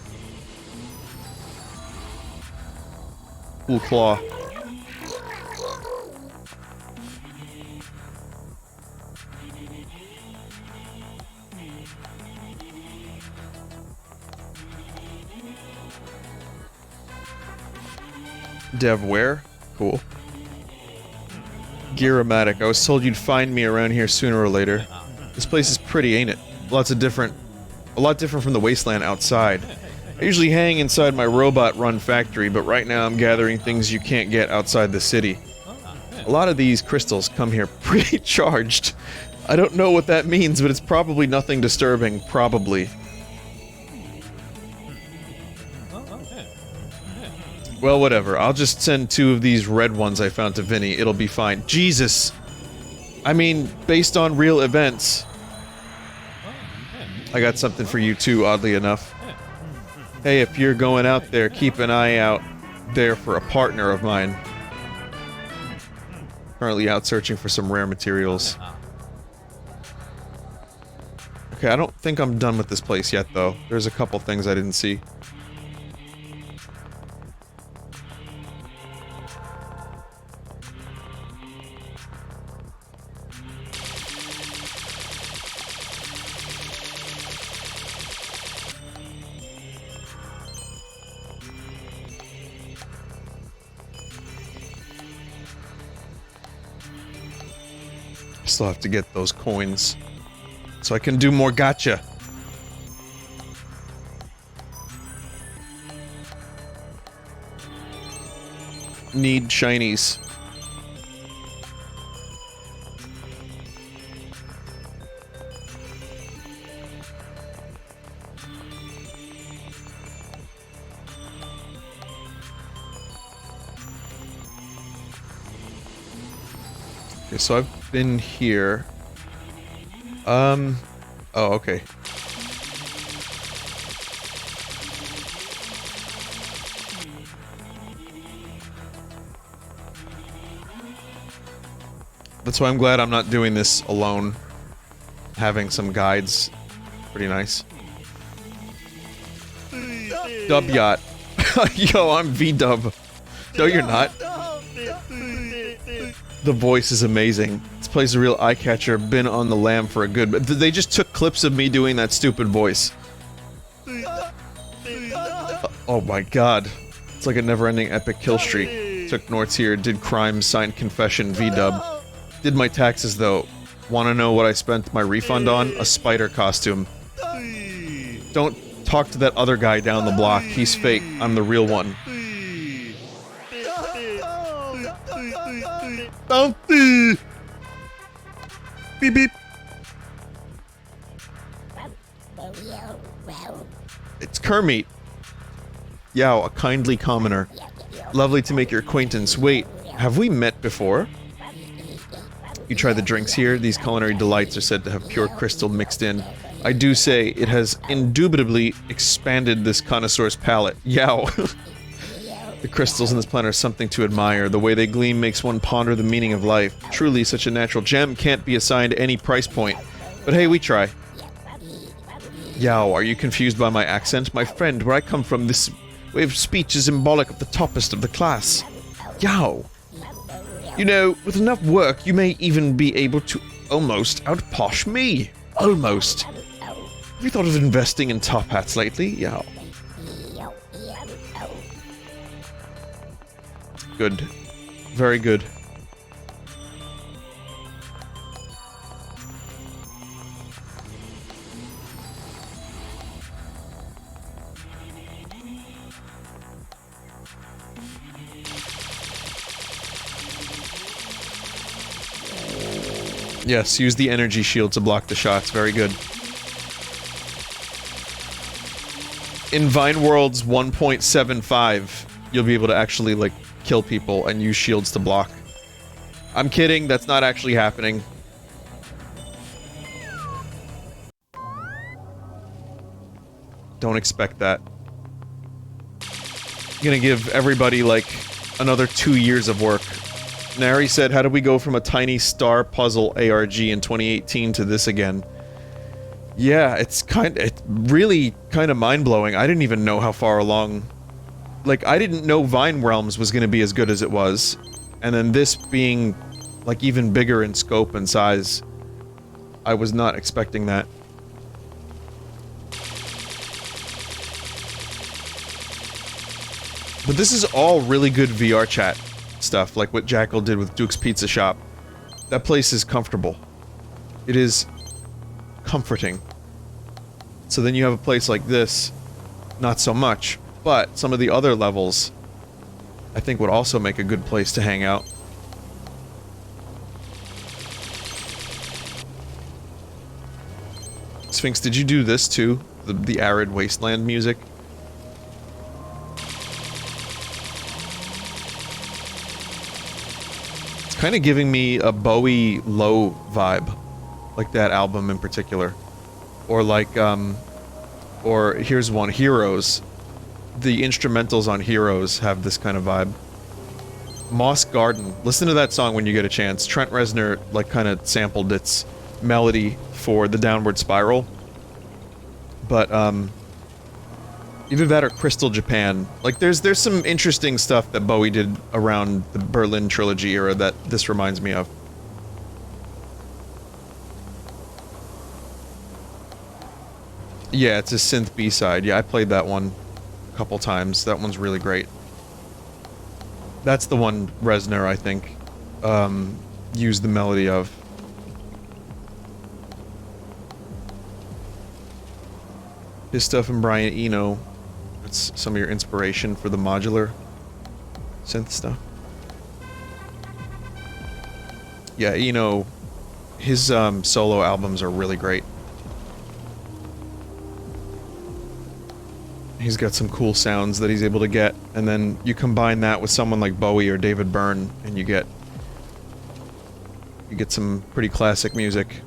Cool claw. Dev where? Cool. Gearomatic. I was told you'd find me around here sooner or later. This place is pretty, ain't it? A lot different from the wasteland outside. I usually hang inside my robot-run factory, but right now I'm gathering things you can't get outside the city. A lot of these crystals come here pretty charged. I don't know what that means, but it's probably nothing disturbing. Probably. Well, whatever. I'll just send 2 of these red ones I found to Vinny. It'll be fine. Jesus! I mean, based on real events. I got something for you too, oddly enough. Hey, if you're going out there, keep an eye out there for a partner of mine. Currently out searching for some rare materials. Okay, I don't think I'm done with this place yet, though. There's a couple things I didn't see. Still have to get those coins. So I can do more gacha. Need shinies. Okay, so I've been here. Oh, okay. That's why I'm glad I'm not doing this alone. Having some guides. Pretty nice. Dub Yacht. Yo, I'm V-Dub. No, you're not. The voice is amazing. This plays a real eye-catcher. Been on the lam for a good... But they just took clips of me doing that stupid voice. Oh my god. It's like a never-ending epic kill streak. Took Norts here, did crimes, signed confession, V-Dub. Did my taxes though. Wanna know what I spent my refund on? A spider costume. Don't talk to that other guy down the block. He's fake. I'm the real one. Bounty! Beep beep. It's Kermit. Yow, a kindly commoner. Lovely to make your acquaintance. Wait, have we met before? You try the drinks here. These culinary delights are said to have pure crystal mixed in. I do say it has indubitably expanded this connoisseur's palate. Yow. The crystals in this planet are something to admire. The way they gleam makes one ponder the meaning of life. Truly, such a natural gem can't be assigned any price point. But hey, we try. Yow, are you confused by my accent? My friend, where I come from, this way of speech is symbolic of the toppest of the class. Yow. You know, with enough work, you may even be able to almost outposh me. Almost. Have you thought of investing in top hats lately? Yow. Good. Very good. Yes, use the energy shield to block the shots. Very good. In Vine Worlds 1.75, you'll be able to actually, like, kill people and use shields to block. I'm kidding, that's not actually happening. Don't expect that. I'm gonna give everybody, like, another 2 years of work. Nary said, how did we go from a tiny star puzzle ARG in 2018 to this again? Yeah, it's really kind of mind-blowing. I didn't even know how far along... Like, I didn't know Vine Realms was gonna be as good as it was. And then this being, like, even bigger in scope and size. I was not expecting that. But this is all really good VR chat stuff, like what Jackal did with Duke's Pizza Shop. That place is comfortable. It is comforting. So then you have a place like this, not so much, but some of the other levels I think would also make a good place to hang out. Sphinx, did you do this too? The Arid Wasteland music? Kind of giving me a Bowie Low vibe, like that album in particular, or like or here's one, Heroes. The instrumentals on Heroes have this kind of vibe. Moss Garden, listen to that song when you get a chance. Trent Reznor like kind of sampled its melody for the Downward Spiral, but either that or Crystal Japan. Like, there's some interesting stuff that Bowie did around the Berlin Trilogy era that this reminds me of. Yeah, it's a synth B-side. Yeah, I played that one a couple times. That one's really great. That's the one Reznor, I think, used the melody of. His stuff and Brian Eno. That's some of your inspiration for the modular synth stuff. Yeah, Eno, his solo albums are really great. He's got some cool sounds that he's able to get, and then you combine that with someone like Bowie or David Byrne, and you get some pretty classic music.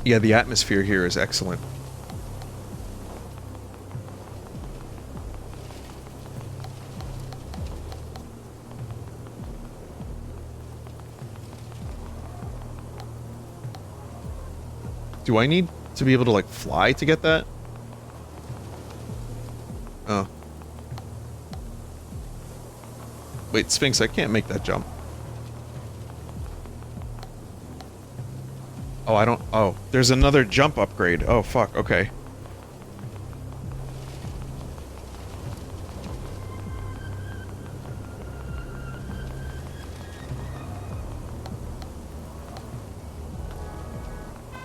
Yeah, the atmosphere here is excellent. Do I need to be able to, like, fly to get that? Oh. Wait, Sphinx, I can't make that jump. Oh, I don't... Oh, there's another jump upgrade. Oh, fuck, okay.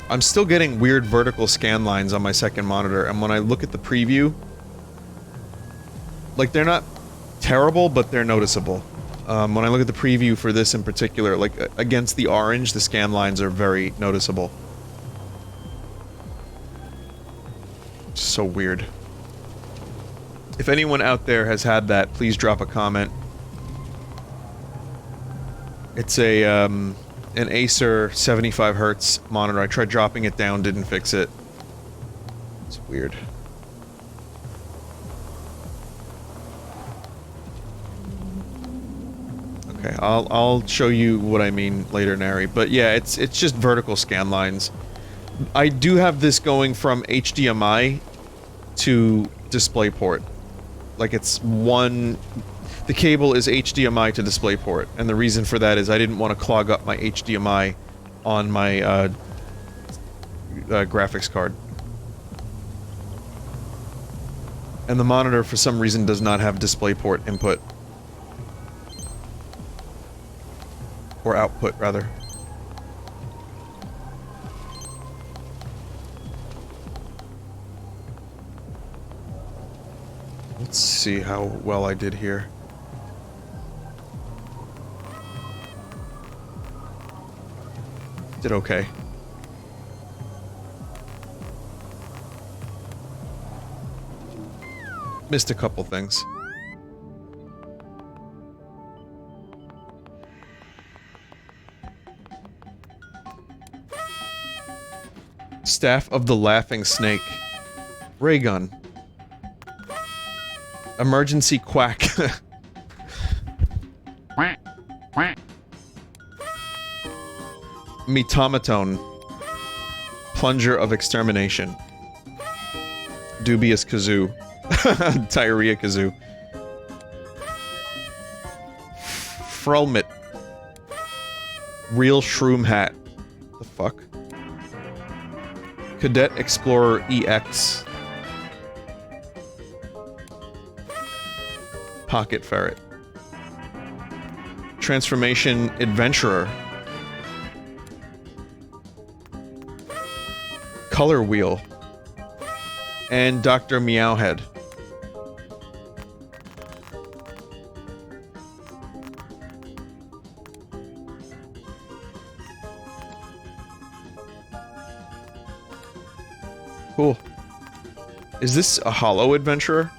I'm still getting weird vertical scan lines on my second monitor, and when I look at the preview... Like, they're not terrible, but they're noticeable. When I look at the preview for this in particular, like, against the orange, the scan lines are very noticeable. So weird. If anyone out there has had that, please drop a comment. It's a, an Acer 75Hz monitor. I tried dropping it down, didn't fix it. It's weird. Okay, I'll show you what I mean later, Nary. But yeah, it's just vertical scan lines. I do have this going from HDMI to DisplayPort. Like, it's one... The cable is HDMI to DisplayPort, and the reason for that is I didn't want to clog up my HDMI on my graphics card. And the monitor, for some reason, does not have DisplayPort input. Or output, rather. Let's see how well I did here. Did okay. Missed a couple things. Staff of the Laughing Snake. Ray gun. Emergency quack. Metomatone. Plunger of extermination. Dubious kazoo. Diarrhea kazoo. Frelmit. Real shroom hat. The fuck? Cadet Explorer EX. Pocket Ferret. Transformation Adventurer. Color Wheel. And Dr. Meowhead. Cool. Is this a hollow adventurer?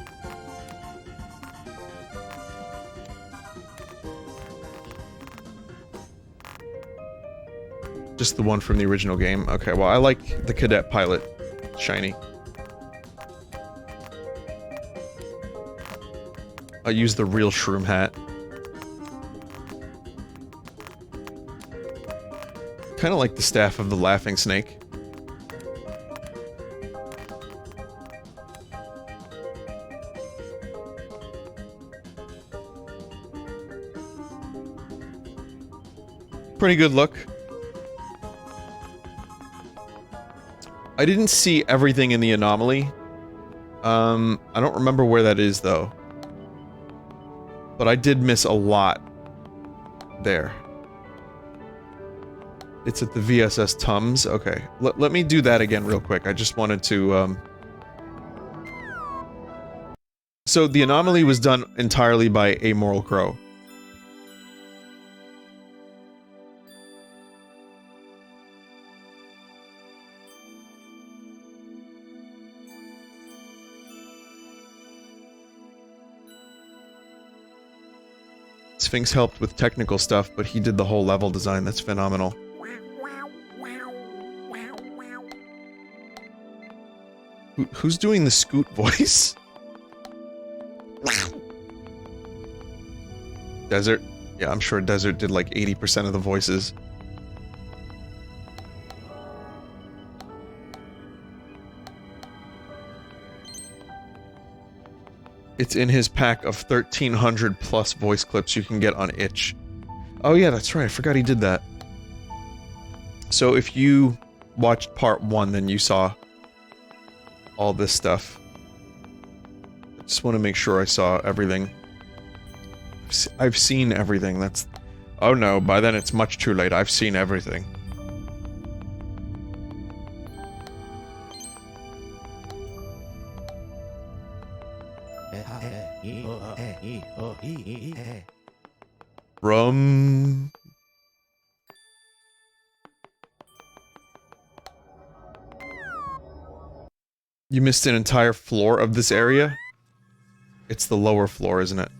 Just the one from the original game? Okay, well, I like the cadet pilot. Shiny. I'll use the real shroom hat. Kinda like the staff of the Laughing Snake. Pretty good look. I didn't see everything in the anomaly. I don't remember where that is, though. But I did miss a lot there. It's at the VSS Tums. Okay. Let me do that again real quick. I just wanted to, So the anomaly was done entirely by Amoral Crow. Sphinx helped with technical stuff, but he did the whole level design. That's phenomenal. Who's doing the Scoot voice? Desert? Yeah, I'm sure Desert did like 80% of the voices. It's in his pack of 1,300 plus voice clips you can get on Itch. Oh yeah, that's right, I forgot he did that. So if you watched part 1, then you saw all this stuff. I just want to make sure I saw everything. I've seen everything, that's... Oh no, by then it's much too late, I've seen everything. Rum. You missed an entire floor of this area? It's the lower floor, isn't it?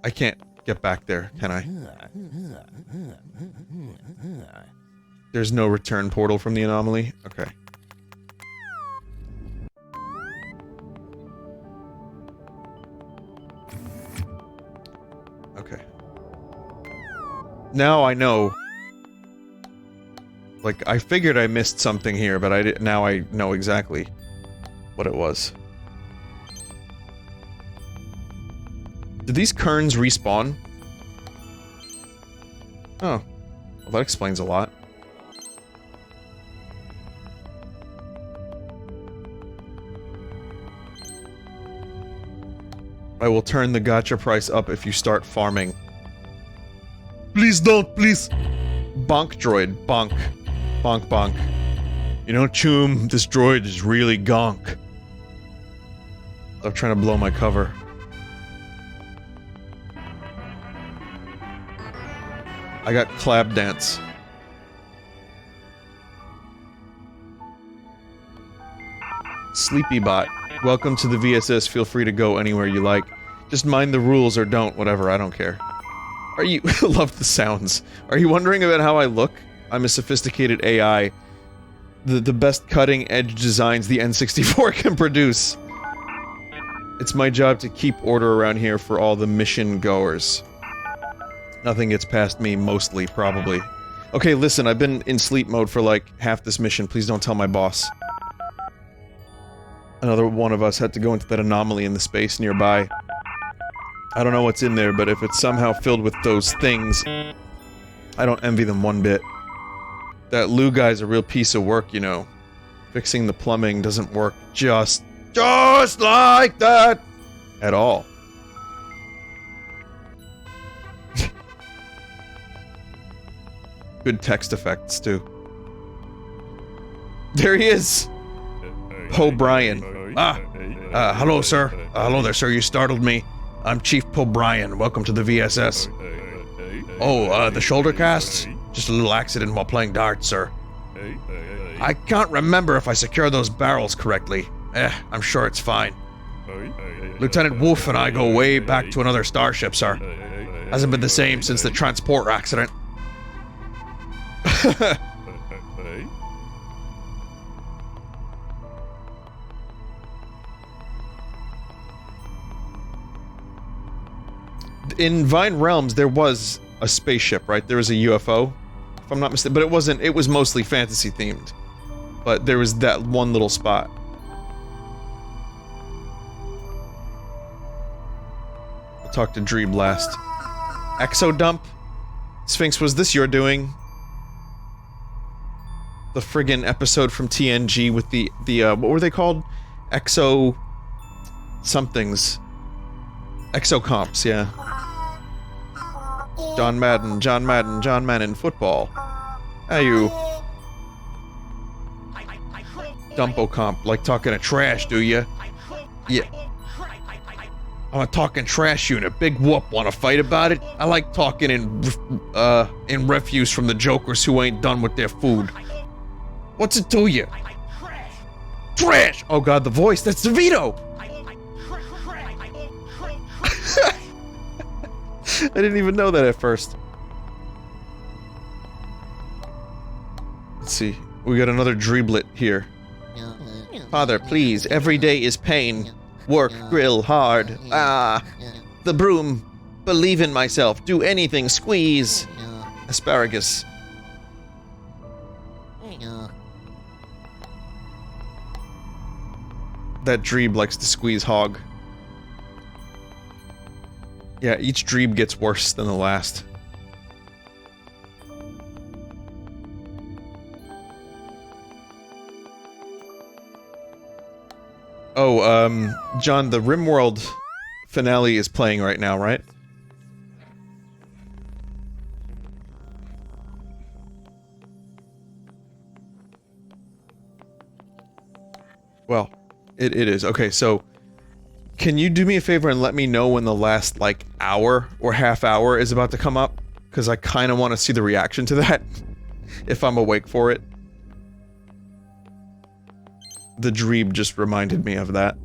I can't get back there, can I? There's no return portal from the anomaly? Okay. Okay. Now I know. Like, I figured I missed something here, but now I know exactly what it was. Did these kerns respawn? Oh. Well, that explains a lot. I will turn the gacha price up if you start farming. Please don't, please! Bonk droid, bonk. Bonk bonk. You know, Choom, this droid is really gonk. Stop trying to blow my cover. I got Clab Dance. Sleepy Bot. Welcome to the VSS, feel free to go anywhere you like. Just mind the rules or don't, whatever, I don't care. Are you- love the sounds. Are you wondering about how I look? I'm a sophisticated AI. The best cutting-edge designs the N64 can produce. It's my job to keep order around here for all the mission goers. Nothing gets past me, mostly, probably. Okay, listen, I've been in sleep mode for like half this mission, please don't tell my boss. Another one of us had to go into that anomaly in the space nearby. I don't know what's in there, but if it's somehow filled with those things, I don't envy them one bit. That Lou guy's a real piece of work, you know. Fixing the plumbing doesn't work just like that! At all. Good text effects, too. There he is! Poe Bryan. Hello, sir. Hello there, sir. You startled me. I'm Chief Poe Bryan. Welcome to the VSS. Oh, the shoulder casts? Just a little accident while playing darts, sir. I can't remember if I secured those barrels correctly. I'm sure it's fine. Lieutenant Wolf and I go way back to another starship, sir. Hasn't been the same since the transporter accident. In Vine Realms, there was a spaceship, right? There was a UFO, if I'm not mistaken, but it was mostly fantasy themed. But there was that one little spot. talk to Dreeb last. Exodump? Sphinx, was this your doing? The friggin' episode from TNG with the what were they called? Exo... somethings. Exocomps, yeah. John Madden, football. How you? Dumpocomp, like talking to trash, do ya? Yeah. I'm a talking trash unit. Big whoop. Want to fight about it? I like talking in refuse from the jokers who ain't done with their food. What's it to you? Trash! Oh god, the voice. That's DeVito! I didn't even know that at first. Let's see. We got another Dreeblet here. Father, please. Every day is pain. Work, grill, hard. Ah. The broom. Believe in myself. Do anything. Squeeze. Asparagus. That Dreeb likes to squeeze hog. Yeah, each Dreeb gets worse than the last. Oh, John, the RimWorld finale is playing right now, right? Well, it is. Okay, so... can you do me a favor and let me know when the last, like, hour or half hour is about to come up? Because I kind of want to see the reaction to that. If I'm awake for it. The Dreeb just reminded me of that.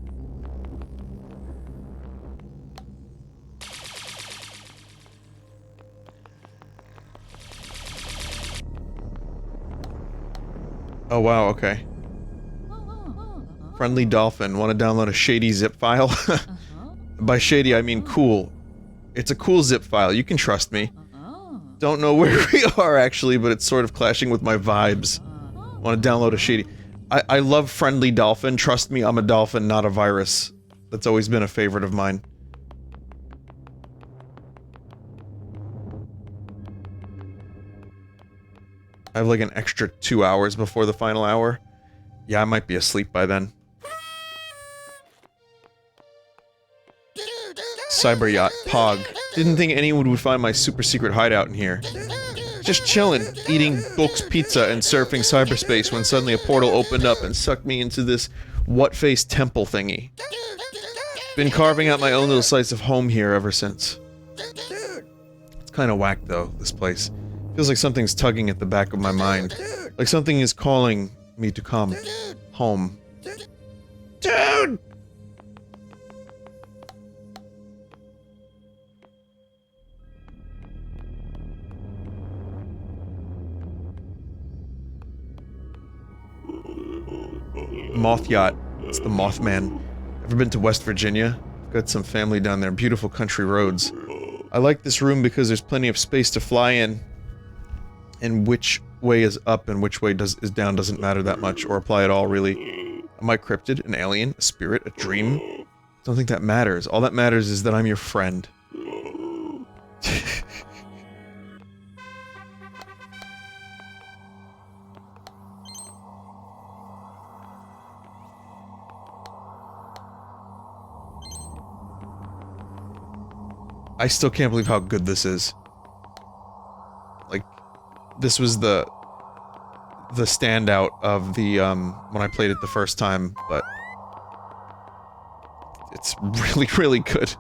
Oh wow, okay. Friendly Dolphin, want to download a shady zip file? By shady, I mean cool. It's a cool zip file, you can trust me. Don't know where we are actually, but it's sort of clashing with my vibes. Want to download a shady... I love Friendly Dolphin, trust me, I'm a dolphin, not a virus. That's always been a favorite of mine. I have like an extra 2 hours before the final hour. Yeah, I might be asleep by then. Cyber Yacht, Pog. Didn't think anyone would find my super secret hideout in here. Just chillin', eating Book's pizza and surfing cyberspace when suddenly a portal opened up and sucked me into this what-face temple thingy. Been carving out my own little slice of home here ever since. It's kinda whack though, this place. Feels like something's tugging at the back of my mind. Like something is calling me to come home. Dude! Moth Yacht. It's the Mothman. Ever been to West Virginia? Got some family down there. Beautiful country roads. I like this room because there's plenty of space to fly in. And which way is up and which way is down doesn't matter that much, or apply at all, really. Am I cryptid? An alien? A spirit? A dream? Don't think that matters. All that matters is that I'm your friend. I still can't believe how good this is. Like, this was the standout of the, when I played it the first time, but... it's really, really good.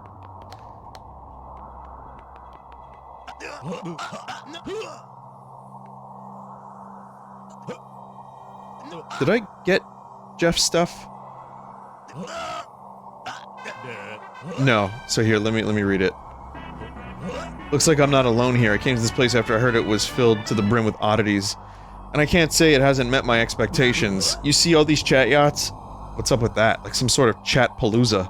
Did I get Jeff's stuff? No. So here, let me read it. Looks like I'm not alone here. I came to this place after I heard it was filled to the brim with oddities. And I can't say it hasn't met my expectations. You see all these chat yachts? What's up with that? Like some sort of chat palooza.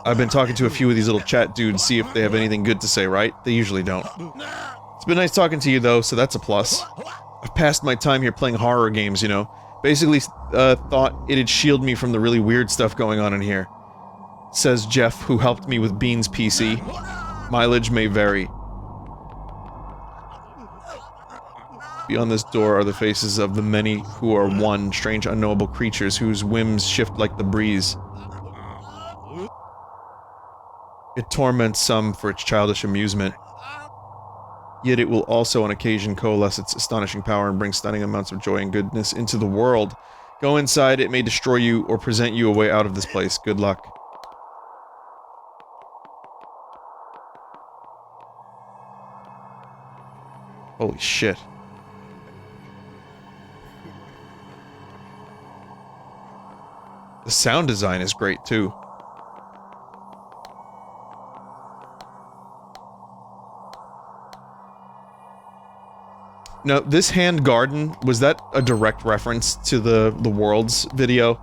I've been talking to a few of these little chat dudes, see if they have anything good to say, right? They usually don't. It's been nice talking to you though, so that's a plus. I've passed my time here playing horror games, you know. Basically, thought it'd shield me from the really weird stuff going on in here. says Jeff, who helped me with Bean's PC. Mileage may vary. Beyond this door are the faces of the many who are one, strange unknowable creatures whose whims shift like the breeze. It torments some for its childish amusement. Yet it will also on occasion coalesce its astonishing power and bring stunning amounts of joy and goodness into the world. Go inside, it may destroy you or present you a way out of this place. Good luck. Holy shit. The sound design is great too. Now, this hand garden, was that a direct reference to the Worlds video?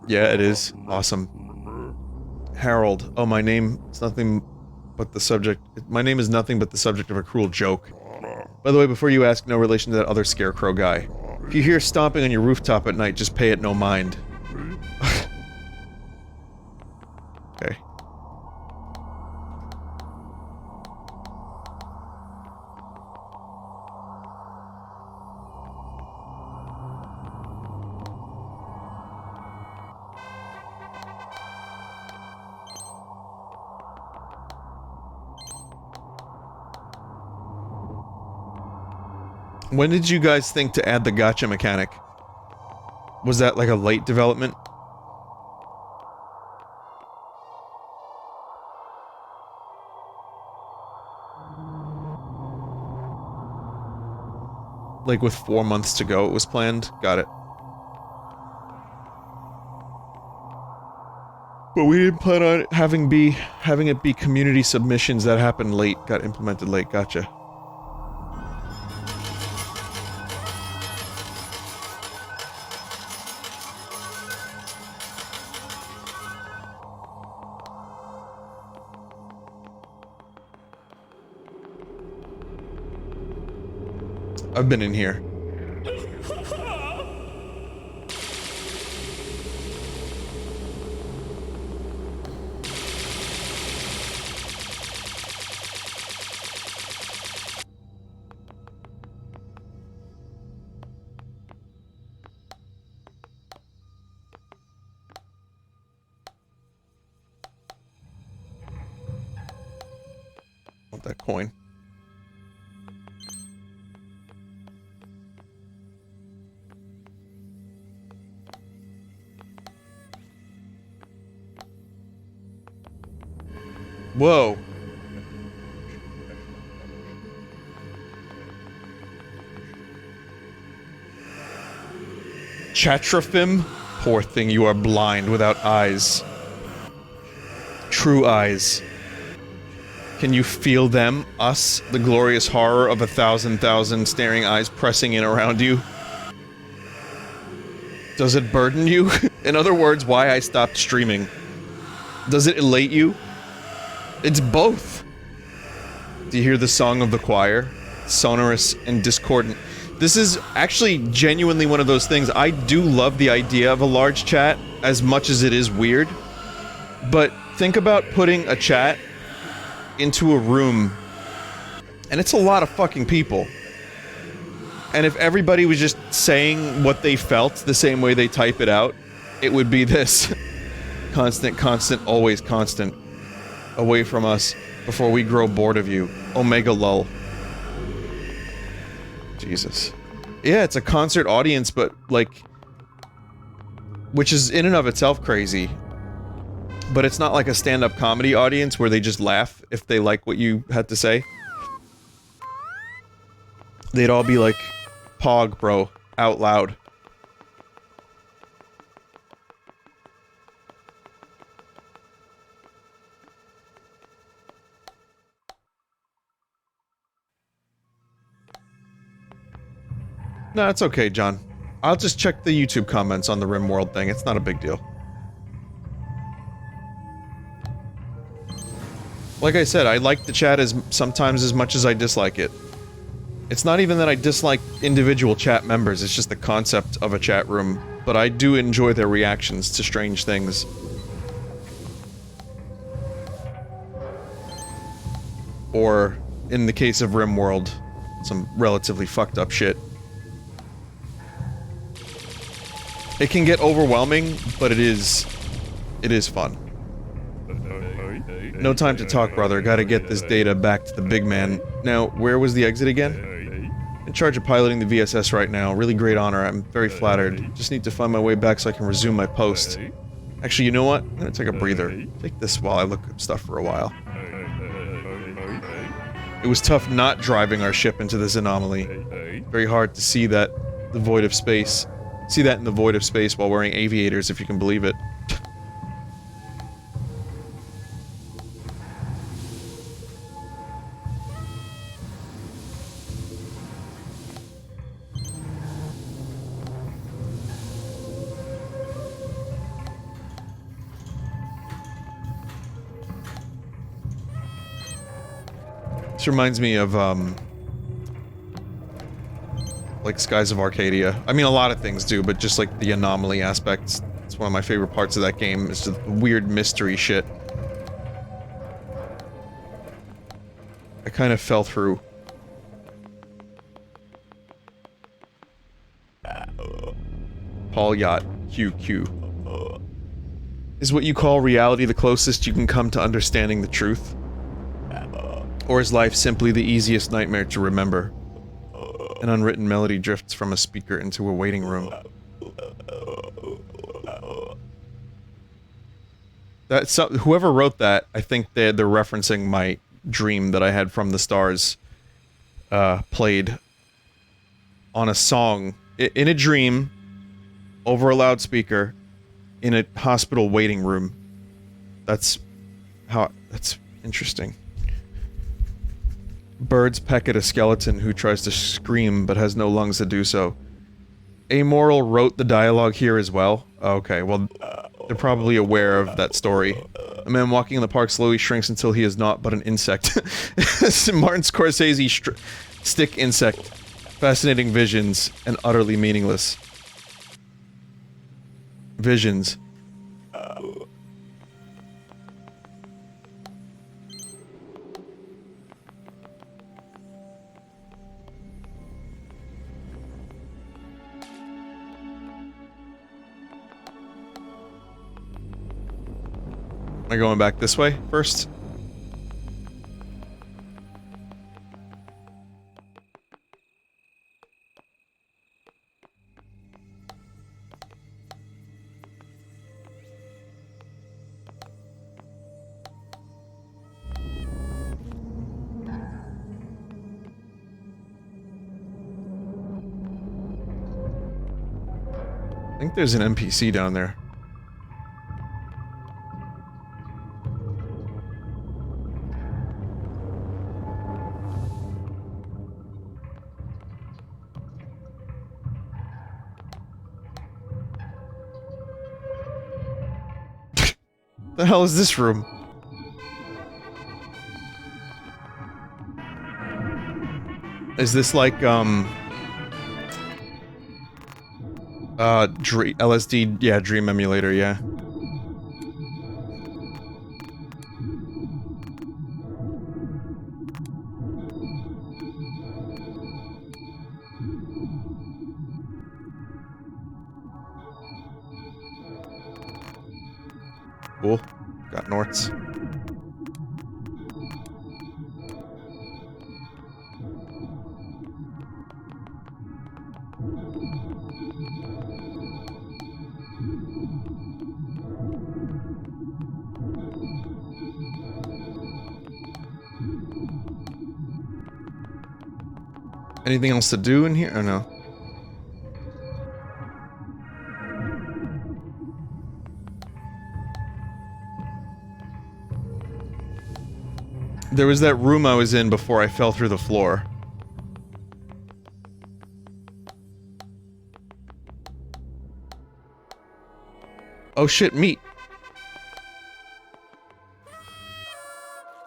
Yeah, it is. Awesome. Harold. Oh, my name is nothing but the subject. My name is nothing but the subject of a cruel joke. By the way, before you ask, no relation to that other scarecrow guy. If you hear stomping on your rooftop at night, just pay it no mind. Okay. When did you guys think to add the gacha mechanic? Was that like a late development? Like with 4 months to go it was planned? Got it. But we didn't plan on having it be community submissions. That happened late, got implemented late, gotcha. I've been in here. Want that coin. Whoa. Chatrophim? Poor thing, you are blind without eyes. True eyes. Can you feel them? Us? The glorious horror of 1,000,000 staring eyes pressing in around you? Does it burden you? In other words, why I stopped streaming. Does it elate you? It's both. Do you hear the song of the choir? Sonorous and discordant. This is actually genuinely one of those things. I do love the idea of a large chat, as much as it is weird. But think about putting a chat into a room, and it's a lot of fucking people. And if everybody was just saying what they felt the same way they type it out, it would be this. Constant, constant, always constant. Away from us before we grow bored of you. Omega lull. Jesus. Yeah, it's a concert audience, but, like... which is in and of itself crazy. But it's not like a stand-up comedy audience where they just laugh if they like what you had to say. They'd all be like, Pog, bro, out loud. No, it's okay, John. I'll just check the YouTube comments on the RimWorld thing. It's not a big deal. Like I said, I like the chat sometimes as much as I dislike it. It's not even that I dislike individual chat members, it's just the concept of a chat room but I do enjoy their reactions to strange things. Or, in the case of RimWorld, some relatively fucked up shit. It can get overwhelming, but it is fun. No time to talk, brother. Gotta get this data back to the big man. Now, where was the exit again? In charge of piloting the VSS right now. Really great honor. I'm very flattered. Just need to find my way back so I can resume my post. Actually, you know what? I'm gonna take a breather. Take this while I look up stuff for a while. It was tough not driving our ship into this anomaly. Very hard to see that the void of space. See that in the void of space while wearing aviators, if you can believe it. This reminds me of, like Skies of Arcadia. I mean, a lot of things do, but just like the anomaly aspects. It's one of my favorite parts of that game, is the weird mystery shit. I kind of fell through. Paul Yacht, QQ. Is what you call reality the closest you can come to understanding the truth? Or is life simply the easiest nightmare to remember? An unwritten melody drifts from a speaker into a waiting room. Whoever wrote that, I think they're referencing my dream that I had from the stars, played on a song, in a dream, over a loudspeaker, in a hospital waiting room. That's interesting. Birds peck at a skeleton who tries to scream but has no lungs to do so. Amoral wrote the dialogue here as well? Okay, well, they're probably aware of that story. A man walking in the park slowly shrinks until he is naught but an insect. Martin Scorsese stick insect. Fascinating visions and utterly meaningless. Visions. Am I going back this way first? I think there's an NPC down there. The hell is this room? Is this like, LSD, yeah, Dream Emulator, yeah. Cool. Got Norts. Anything else to do in here? Or no? There was that room I was in before I fell through the floor. Oh shit, meat!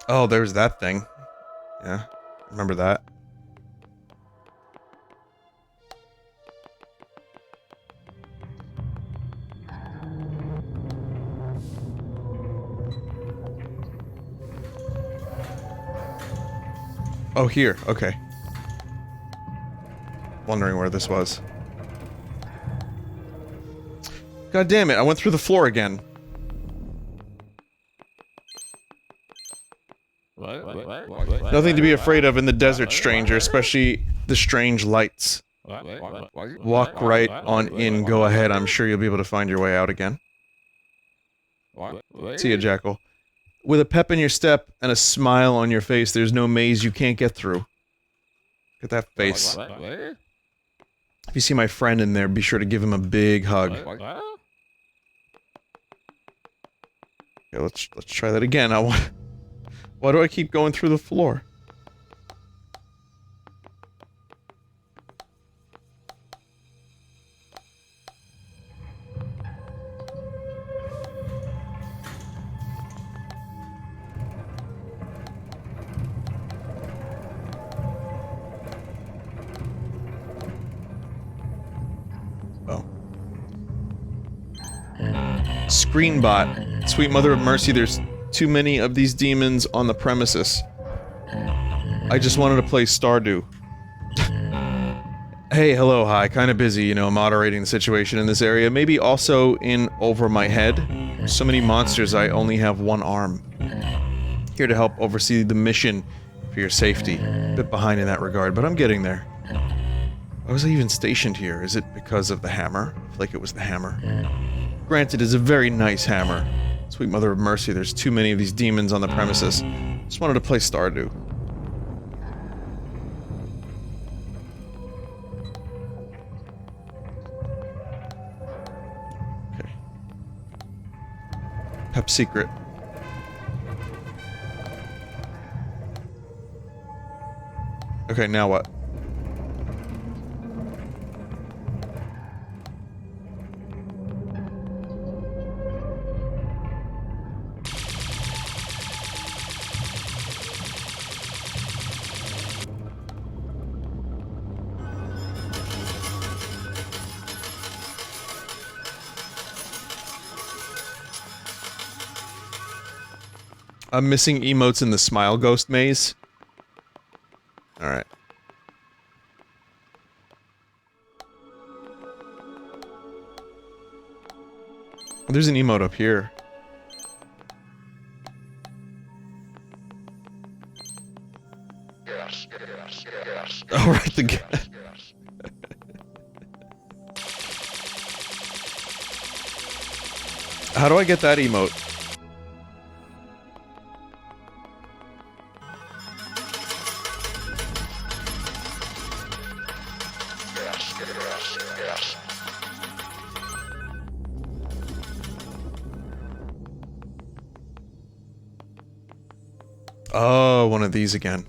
Oh, there's that thing. Yeah, remember that. Oh, here. Okay. Wondering where this was. God damn it, I went through the floor again. Nothing to be afraid of in the desert, stranger, especially the strange lights. Walk right on in, go ahead, I'm sure you'll be able to find your way out again. See ya, Jackal. With a pep in your step and a smile on your face, there's no maze you can't get through. Look at that face. If you see my friend in there, be sure to give him a big hug. Okay, let's try that again. Why do I keep going through the floor? Oh. Screenbot. Sweet Mother of Mercy, there's too many of these demons on the premises. I just wanted to play Stardew. Hey, hello, hi. Kinda busy, you know, moderating the situation in this area. Maybe also in over my head. So many monsters, I only have one arm. Here to help oversee the mission for your safety. A bit behind in that regard, but I'm getting there. Why was I even stationed here? Is it because of the hammer? I feel like it was the hammer. Granted, it's a very nice hammer. Sweet Mother of Mercy, there's too many of these demons on the premises. Just wanted to play Stardew. Okay. Pep secret. Okay, now what? I'm missing emotes in the Smile Ghost maze. Alright. There's an emote up here. Oh, right, the guy. How do I get that emote? Oh, one of these again.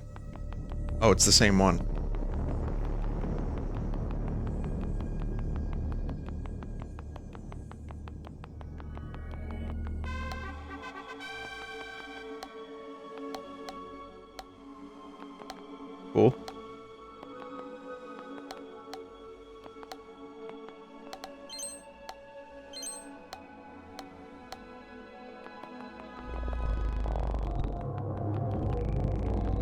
Oh, it's the same one. Cool.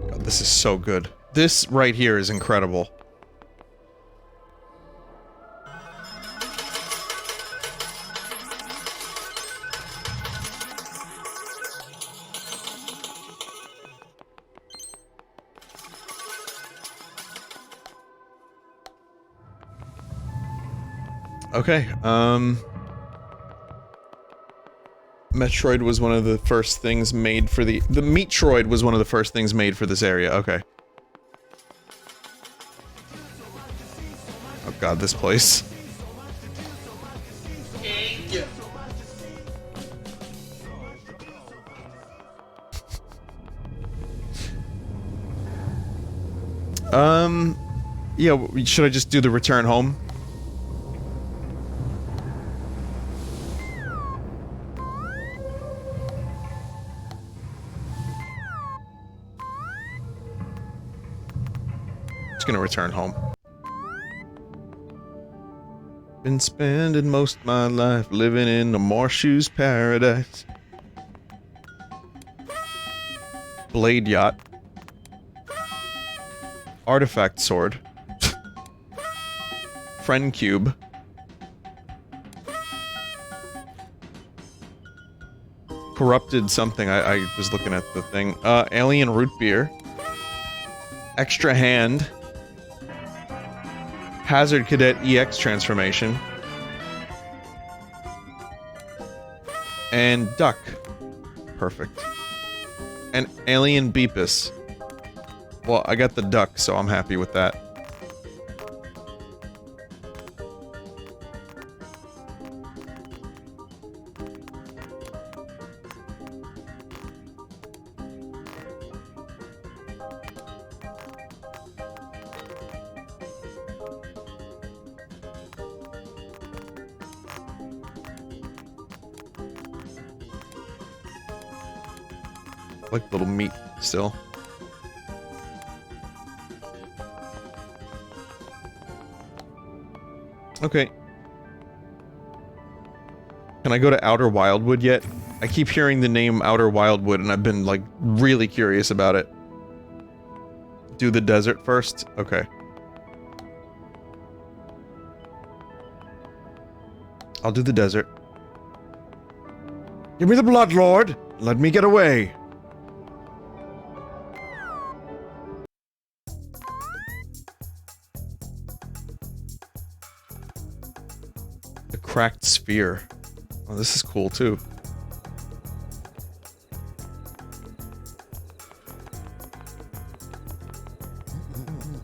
God, this is so good. This right here is incredible. Okay, Metroid was one of the first things made for the Meatroid was one of the first things made for this area, okay. Oh god, this place. Yeah, should I just do the return home? Just gonna return home. Been spending most of my life living in the Marshoes paradise. Blade yacht. Artifact sword. Friend cube. Corrupted something. I was looking at the thing. Alien root beer. Extra hand. Hazard Cadet EX transformation. And duck. Perfect. And alien beepus. Well, I got the duck, so I'm happy with that. I like little meat still. Okay. Can I go to Outer Wildwood yet? I keep hearing the name Outer Wildwood and I've been, like, really curious about it. Do the desert first? Okay. I'll do the desert. Give me the blood, Lord! Let me get away! The cracked sphere. Oh, this is cool, too.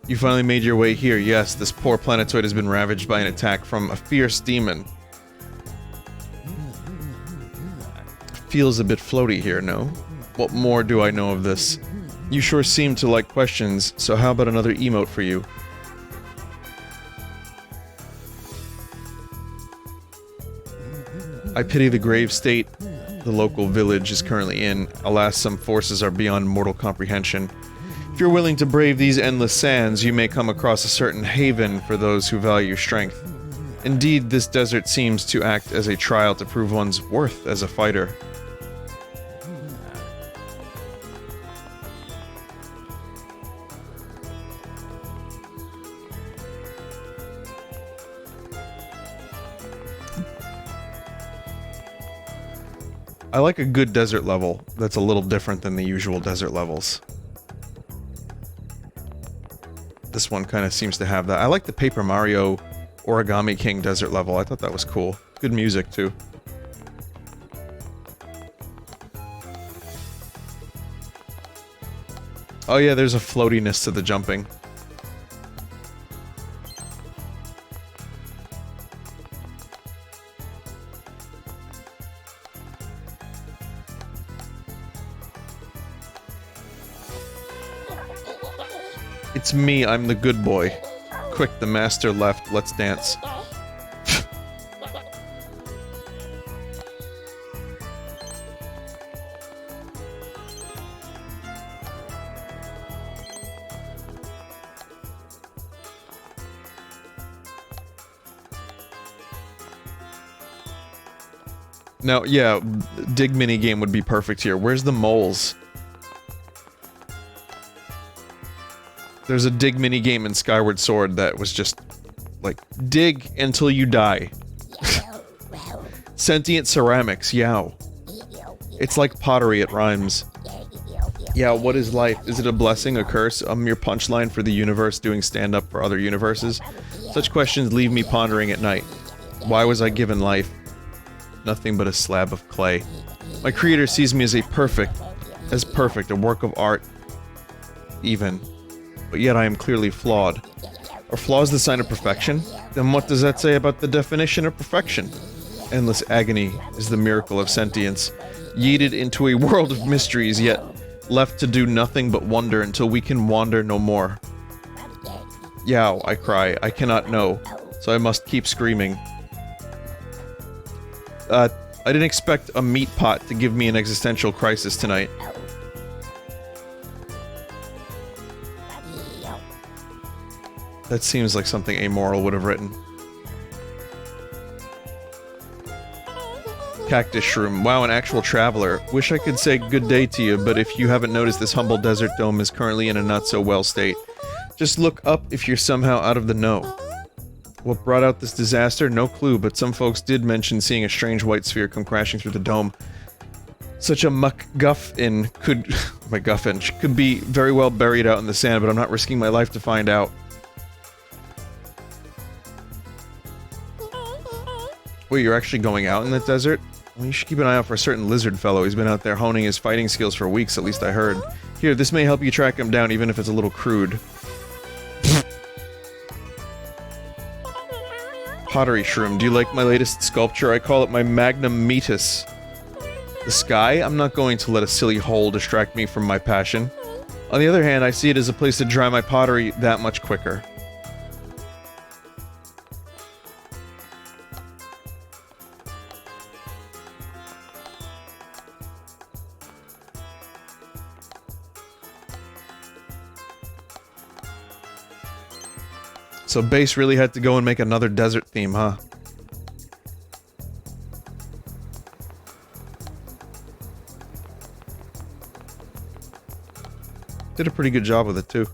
You finally made your way here. Yes, this poor planetoid has been ravaged by an attack from a fierce demon. Feels a bit floaty here, no? What more do I know of this? You sure seem to like questions, so how about another emote for you? I pity the grave state the local village is currently in. Alas, some forces are beyond mortal comprehension. If you're willing to brave these endless sands, you may come across a certain haven for those who value strength. Indeed, this desert seems to act as a trial to prove one's worth as a fighter. I like a good desert level that's a little different than the usual desert levels. This one kind of seems to have that. I like the Paper Mario Origami King desert level. I thought that was cool. Good music, too. Oh yeah, there's a floatiness to the jumping. It's me, I'm the good boy. Quick, the master left, let's dance. Now, yeah, dig minigame would be perfect here. Where's the moles? There's a dig minigame in Skyward Sword that was just, like, dig until you die. Sentient ceramics, yow. It's like pottery, it rhymes. Yeah, what is life? Is it a blessing, a curse, a mere punchline for the universe doing stand-up for other universes? Such questions leave me pondering at night. Why was I given life? Nothing but a slab of clay. My creator sees me as perfect, a work of art. Even. But yet I am clearly flawed. Are flaws the sign of perfection? Then what does that say about the definition of perfection? Endless agony is the miracle of sentience, yeeted into a world of mysteries, yet left to do nothing but wonder until we can wander no more. Yow, I cry, I cannot know, so I must keep screaming. I didn't expect a meat pot to give me an existential crisis tonight. That seems like something Amoral would have written. Cactus Shroom. Wow, an actual traveler. Wish I could say good day to you, but if you haven't noticed, this humble desert dome is currently in a not-so-well state. Just look up if you're somehow out of the know. What brought out this disaster? No clue, but some folks did mention seeing a strange white sphere come crashing through the dome. Such a MacGuffin could be very well buried out in the sand, but I'm not risking my life to find out. Wait, you're actually going out in the desert? Well, you should keep an eye out for a certain lizard fellow. He's been out there honing his fighting skills for weeks, at least I heard. Here, this may help you track him down, even if it's a little crude. Pottery shroom. Do you like my latest sculpture? I call it my magnum meatus. The sky? I'm not going to let a silly hole distract me from my passion. On the other hand, I see it as a place to dry my pottery that much quicker. So Base really had to go and make another desert theme, huh? Did a pretty good job with it, too.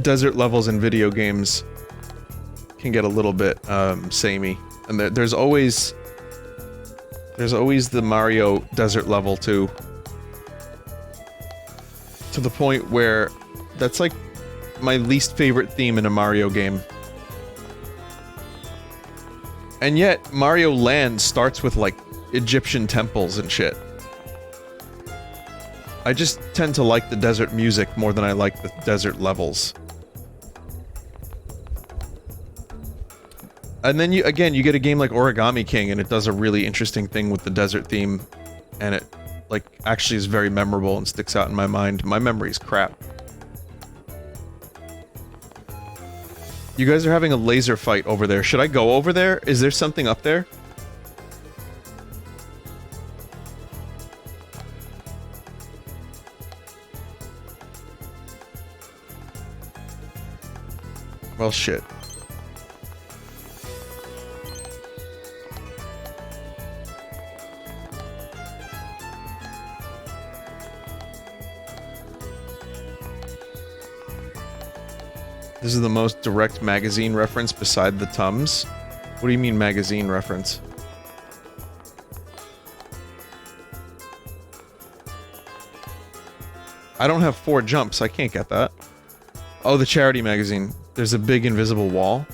Desert levels in video games can get a little bit samey, and there's always the Mario desert level too, to the point where that's like my least favorite theme in a Mario game. And yet Mario Land starts with like Egyptian temples and shit. I just tend to like the desert music more than I like the desert levels. And then you get a game like Origami King, and it does a really interesting thing with the desert theme, and it, like, actually is very memorable and sticks out in my mind. My memory's crap. You guys are having a laser fight over there. Should I go over there? Is there something up there? Well, shit. This is the most direct magazine reference beside the Tums? What do you mean magazine reference? I don't have 4 jumps, I can't get that. Oh, the charity magazine. There's a big invisible wall.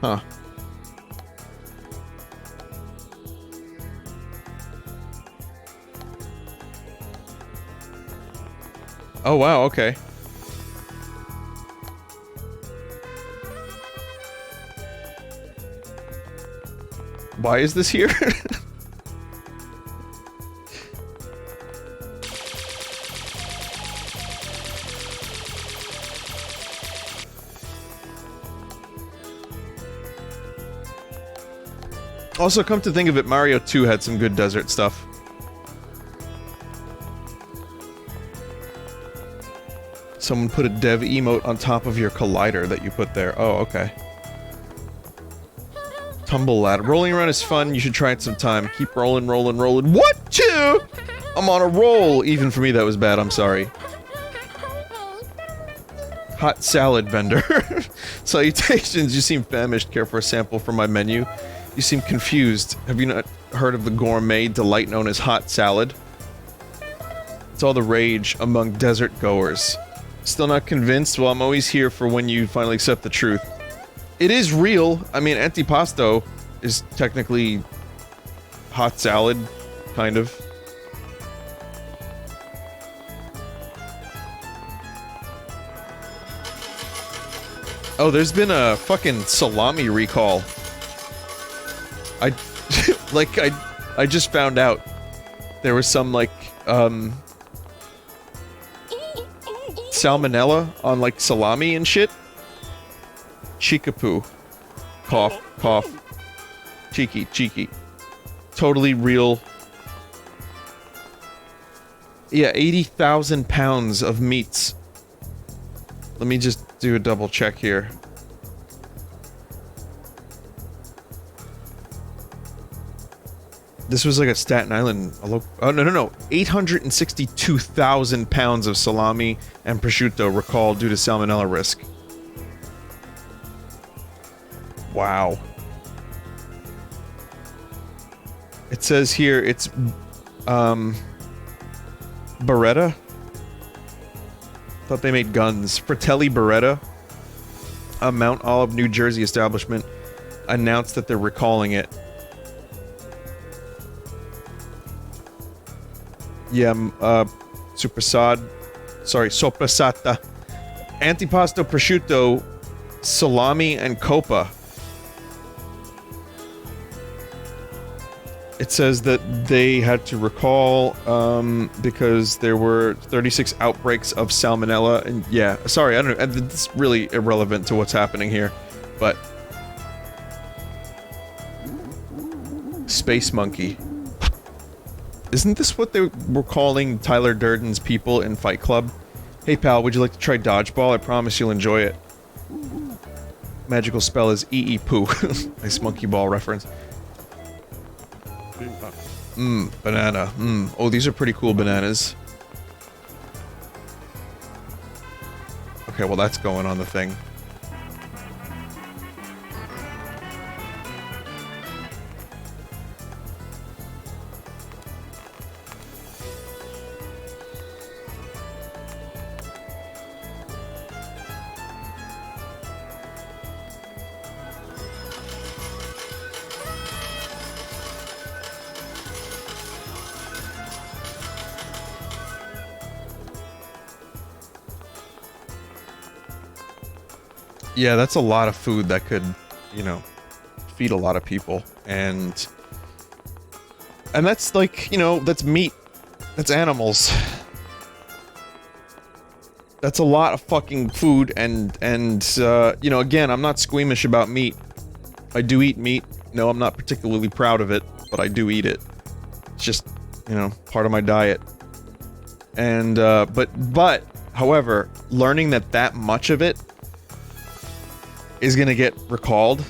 Huh. Oh wow, okay. Why is this here? Also, come to think of it, Mario 2 had some good desert stuff. Someone put a dev emote on top of your collider that you put there. Oh, okay. Tumble ladder. Rolling around is fun, you should try it sometime. Keep rolling, rolling, rolling. What? Two? I'm on a roll! Even for me that was bad, I'm sorry. Hot salad vendor. Salutations, you seem famished. Care for a sample from my menu? You seem confused. Have you not heard of the gourmet delight known as hot salad? It's all the rage among desert goers. Still not convinced? Well, I'm always here for when you finally accept the truth. It is real. I mean, antipasto is technically hot salad, kind of. Oh, there's been a fucking salami recall. I just found out there was some like salmonella on like salami and shit. Cheekapoo. Cough, cough. Cheeky, cheeky. Totally real. Yeah, 80,000 pounds of meats. Let me just do a double check here. This was like a Staten Island... Oh, no. 862,000 pounds of salami and prosciutto recalled due to salmonella risk. Wow. It says here it's... Beretta? Thought they made guns. Fratelli Beretta, a Mount Olive, New Jersey establishment, announced that they're recalling it. Yeah, sopressata, antipasto, prosciutto, salami, and coppa. It says that they had to recall, because there were 36 outbreaks of salmonella, and yeah, sorry, I don't know, it's really irrelevant to what's happening here, but... Space Monkey. Isn't this what they were calling Tyler Durden's people in Fight Club? Hey pal, would you like to try dodgeball? I promise you'll enjoy it. Magical spell is ee-poo. Nice monkey ball reference. Banana. Oh, these are pretty cool bananas. Okay, well that's going on the thing. Yeah, that's a lot of food that could, you know, feed a lot of people, and that's like, you know, that's meat. That's animals. That's a lot of fucking food, and you know, again, I'm not squeamish about meat. I do eat meat. No, I'm not particularly proud of it, but I do eat it. It's just, you know, part of my diet. And, but, however, learning that much of it is gonna get recalled?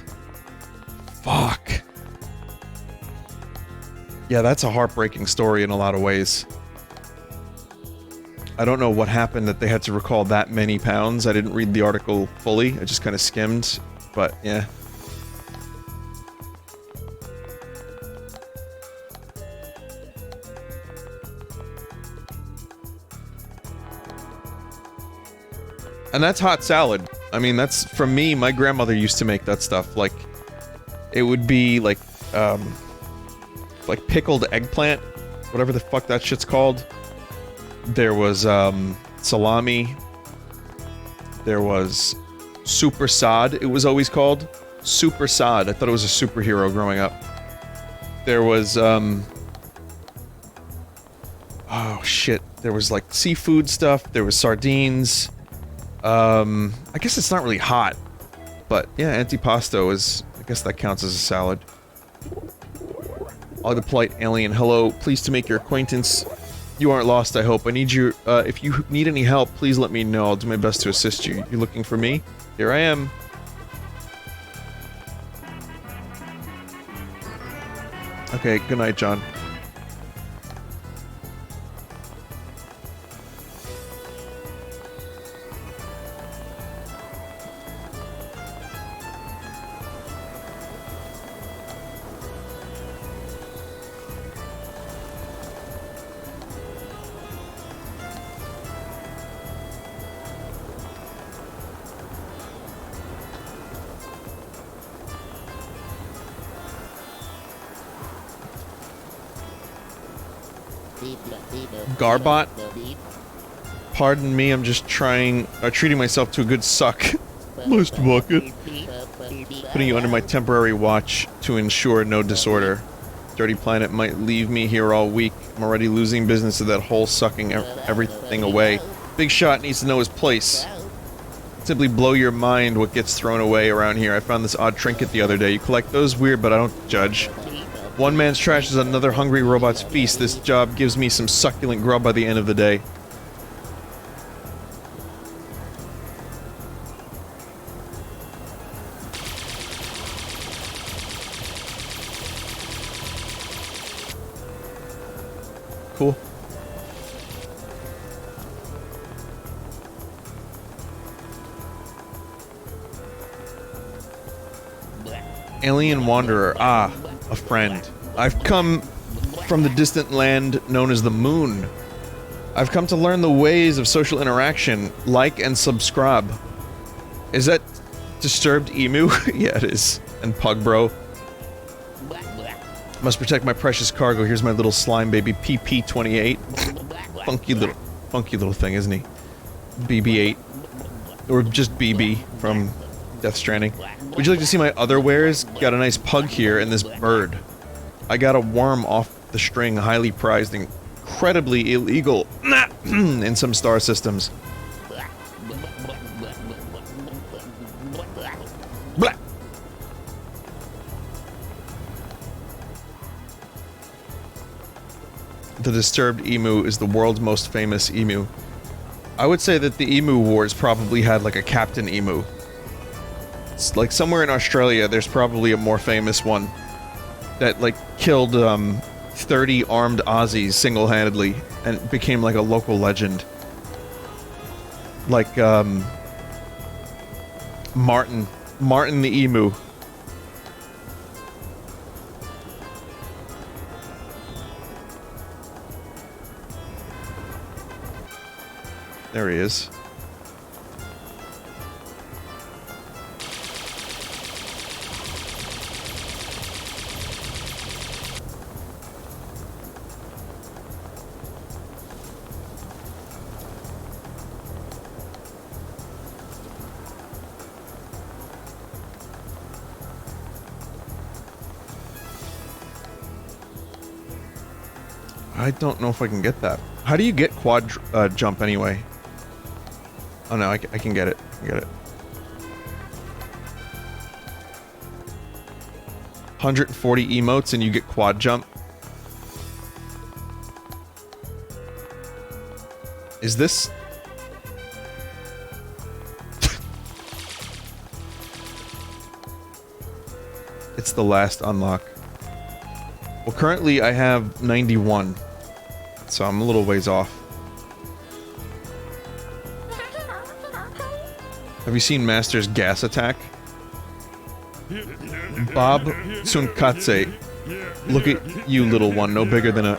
Fuck. Yeah, that's a heartbreaking story in a lot of ways. I don't know what happened that they had to recall that many pounds. I didn't read the article fully. I just kind of skimmed, but yeah. And that's hot salad. I mean, that's, from me, my grandmother used to make that stuff, like, it would be, like pickled eggplant, whatever the fuck that shit's called. There was, salami. There was super sod, it was always called. Super sod, I thought it was a superhero growing up. There was, oh shit, there was, like, seafood stuff, there was sardines. I guess it's not really hot, but yeah, antipasto is, I guess that counts as a salad. Oh, the polite alien, hello, pleased to make your acquaintance. You aren't lost, I hope. I need you, if you need any help, please let me know. I'll do my best to assist you. You looking for me? Here I am. Okay, good night, John. Garbot? Pardon me, I'm just treating myself to a good suck. Must bucket. Putting you under my temporary watch to ensure no disorder. Dirty Planet might leave me here all week. I'm already losing business of that whole sucking everything away. Big Shot needs to know his place. Simply blow your mind what gets thrown away around here. I found this odd trinket the other day. You collect those? Weird, but I don't judge. One man's trash is another hungry robot's feast. This job gives me some succulent grub by the end of the day. Cool. Alien Wanderer. Ah, a friend. I've come from the distant land known as the Moon. I've come to learn the ways of social interaction. Like and subscribe. Is that Disturbed Emu? Yeah, it is. And Pug Bro. Must protect my precious cargo. Here's my little slime baby, PP-28. funky little thing, isn't he? BB-8. Or just BB from Death Stranding. Would you like to see my other wares? Got a nice pug here and this bird. I got a worm off the string, highly prized and incredibly illegal in some star systems. Blah. The Disturbed Emu is the world's most famous emu. I would say that the Emu Wars probably had like a Captain Emu. It's like somewhere in Australia there's probably a more famous one that like killed 30 armed Aussies single-handedly and became like a local legend. Like Martin the Emu. There he is. I don't know if I can get that. How do you get quad jump anyway? Oh no, I can get it. I get it. 140 emotes and you get quad jump. Is this... It's the last unlock. Well, currently I have 91. So I'm a little ways off. Have you seen Master's gas attack? Bob Tsunkatse. Look at you, little one, no bigger than a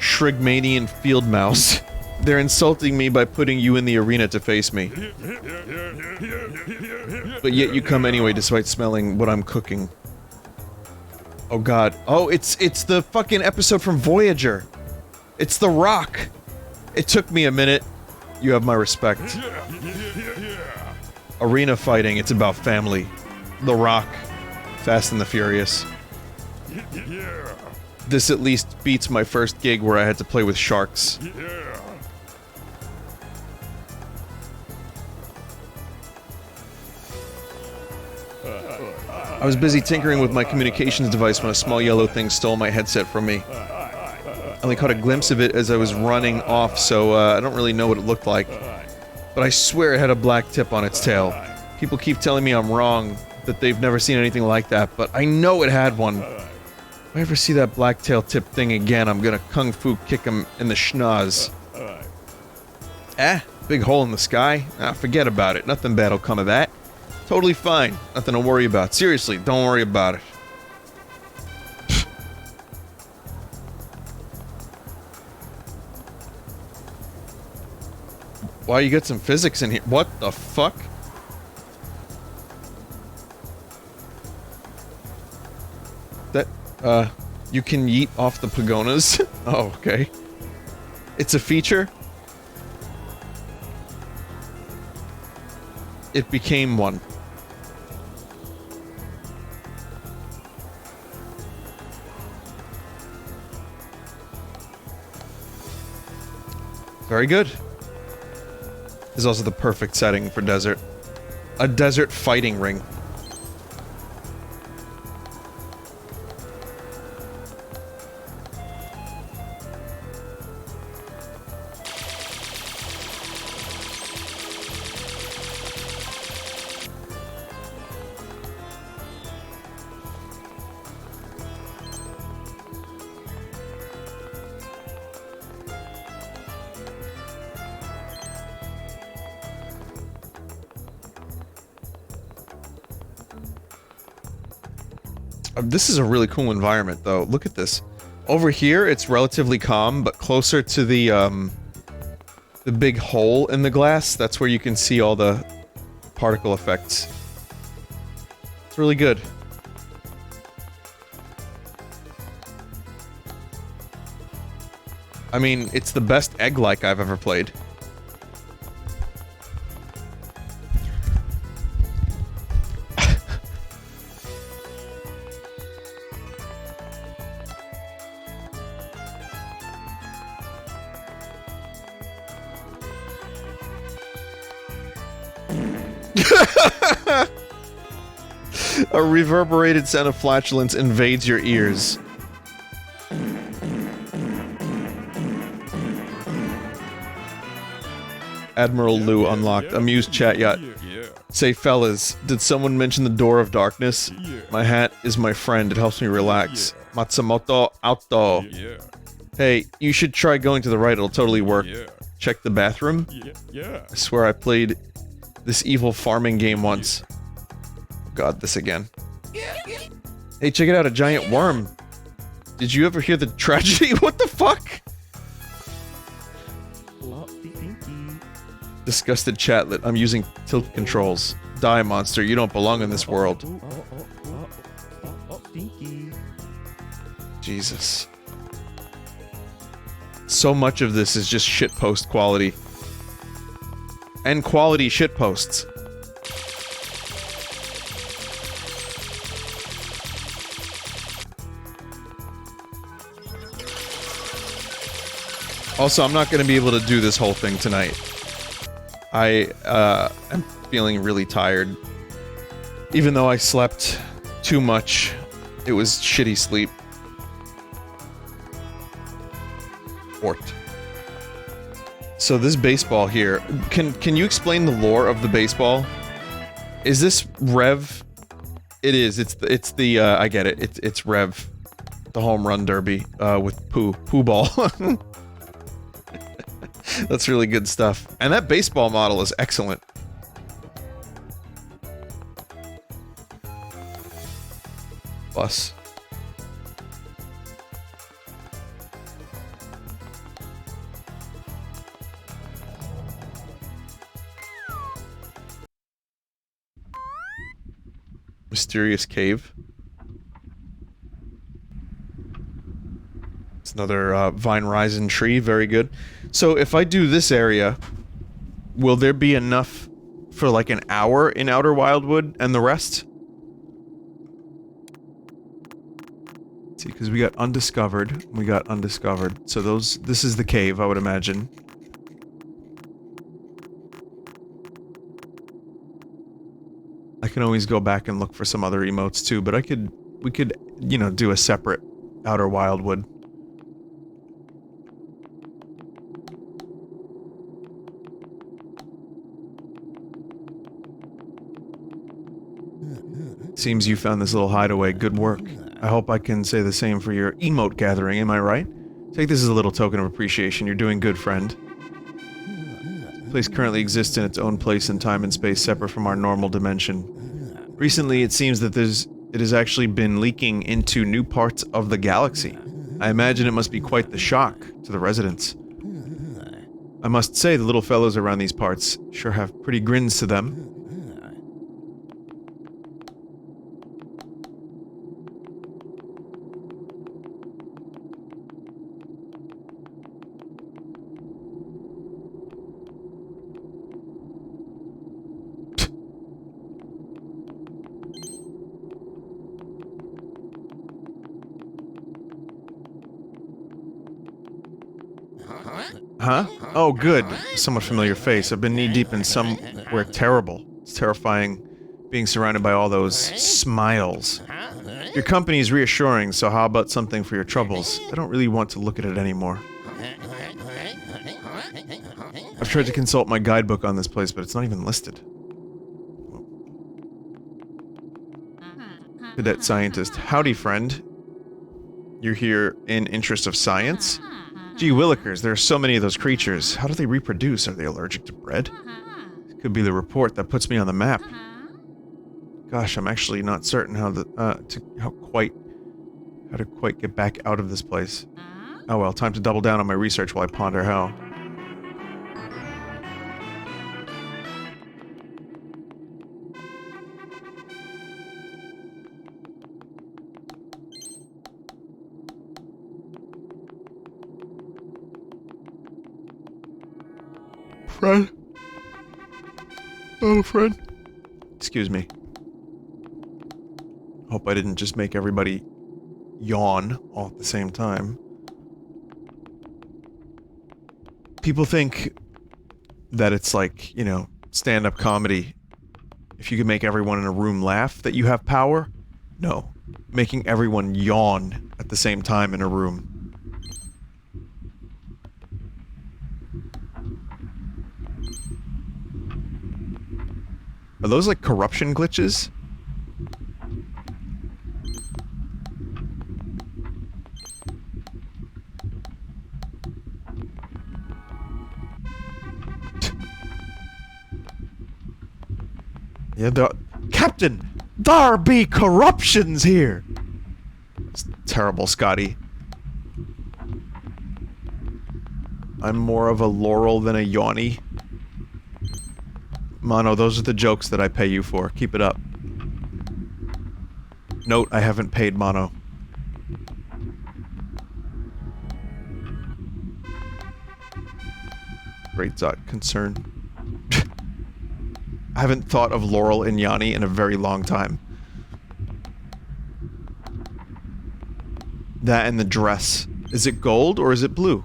Shrigmanian field mouse. They're insulting me by putting you in the arena to face me. But yet you come anyway despite smelling what I'm cooking. Oh god. Oh, it's the fucking episode from Voyager. It's The Rock. It took me a minute. You have my respect. Arena fighting, it's about family. The Rock. Fast and the Furious. This at least beats my first gig where I had to play with sharks. I was busy tinkering with my communications device when a small yellow thing stole my headset from me. I only caught a glimpse of it as I was running off, so I don't really know what it looked like. But I swear it had a black tip on its tail. People keep telling me I'm wrong, that they've never seen anything like that, but I know it had one. If I ever see that black tail tip thing again, I'm gonna kung fu kick him in the schnoz. Big hole in the sky? Ah, forget about it. Nothing bad'll come of that. Totally fine. Nothing to worry about. Seriously, don't worry about it. Why you got some physics in here? What the fuck? That, You can yeet off the pagonas? Oh, okay. It's a feature? It became one. Very good. This is also the perfect setting for desert. A desert fighting ring. This is a really cool environment, though. Look at this. Over here, it's relatively calm, but closer to the big hole in the glass, that's where you can see all the particle effects. It's really good. I mean, it's the best egg-like I've ever played. A reverberated sound of flatulence invades your ears. Admiral Lou unlocked. Amused chat yacht. Say, fellas, did someone mention the door of darkness? My hat is my friend. It helps me relax. Matsumoto Auto. Hey, you should try going to the right. It'll totally work. Check the bathroom. I swear I played this evil farming game once. God, this again. Hey, check it out, a giant worm. Did you ever hear the tragedy? What the fuck? Disgusted chatlet. I'm using tilt controls. Die, monster. You don't belong in this world. Jesus. So much of this is just shitpost quality. And quality shitposts. Also, I'm not going to be able to do this whole thing tonight. I am feeling really tired. Even though I slept too much, it was shitty sleep. Fort. So this baseball here, can you explain the lore of the baseball? Is this Rev? It is. It's the I get it. It's Rev, the home run derby with poo ball. That's really good stuff. And that baseball model is excellent. Bus. Mysterious cave. It's another vine rising tree. Very good. So if I do this area, will there be enough for like an hour in Outer Wildwood and the rest? Let's see, because we got undiscovered. We got undiscovered. So this is the cave, I would imagine. I can always go back and look for some other emotes too, but we could, you know, do a separate Outer Wildwood. Seems you found this little hideaway. Good work. I hope I can say the same for your emote gathering, am I right? Take this as a little token of appreciation. You're doing good, friend. This place currently exists in its own place in time and space, separate from our normal dimension. Recently, it seems that it has actually been leaking into new parts of the galaxy. I imagine it must be quite the shock to the residents. I must say, the little fellows around these parts sure have pretty grins to them. Huh? Oh, good. Somewhat familiar face. I've been knee-deep in somewhere terrible. It's terrifying being surrounded by all those smiles. Your company is reassuring, so how about something for your troubles? I don't really want to look at it anymore. I've tried to consult my guidebook on this place, but it's not even listed. Cadet scientist. Howdy, friend. You're here in interest of science? Gee willikers, there are so many of those creatures. How do they reproduce? Are they allergic to bread? It could be the report that puts me on the map. Gosh, I'm actually not certain how to quite get back out of this place. Oh well, time to double down on my research while I ponder how. Friend? Oh, friend? Excuse me. Hope I didn't just make everybody yawn all at the same time. People think that it's like, you know, stand-up comedy. If you can make everyone in a room laugh, that you have power? No. Making everyone yawn at the same time in a room. Are those like corruption glitches? Yeah, Captain! There be corruptions here! It's terrible, Scotty. I'm more of a Laurel than a Yawny. Mono, those are the jokes that I pay you for. Keep it up. Note, I haven't paid Mono. Great thought, concern. I haven't thought of Laurel and Yanni in a very long time. That and the dress. Is it gold or is it blue?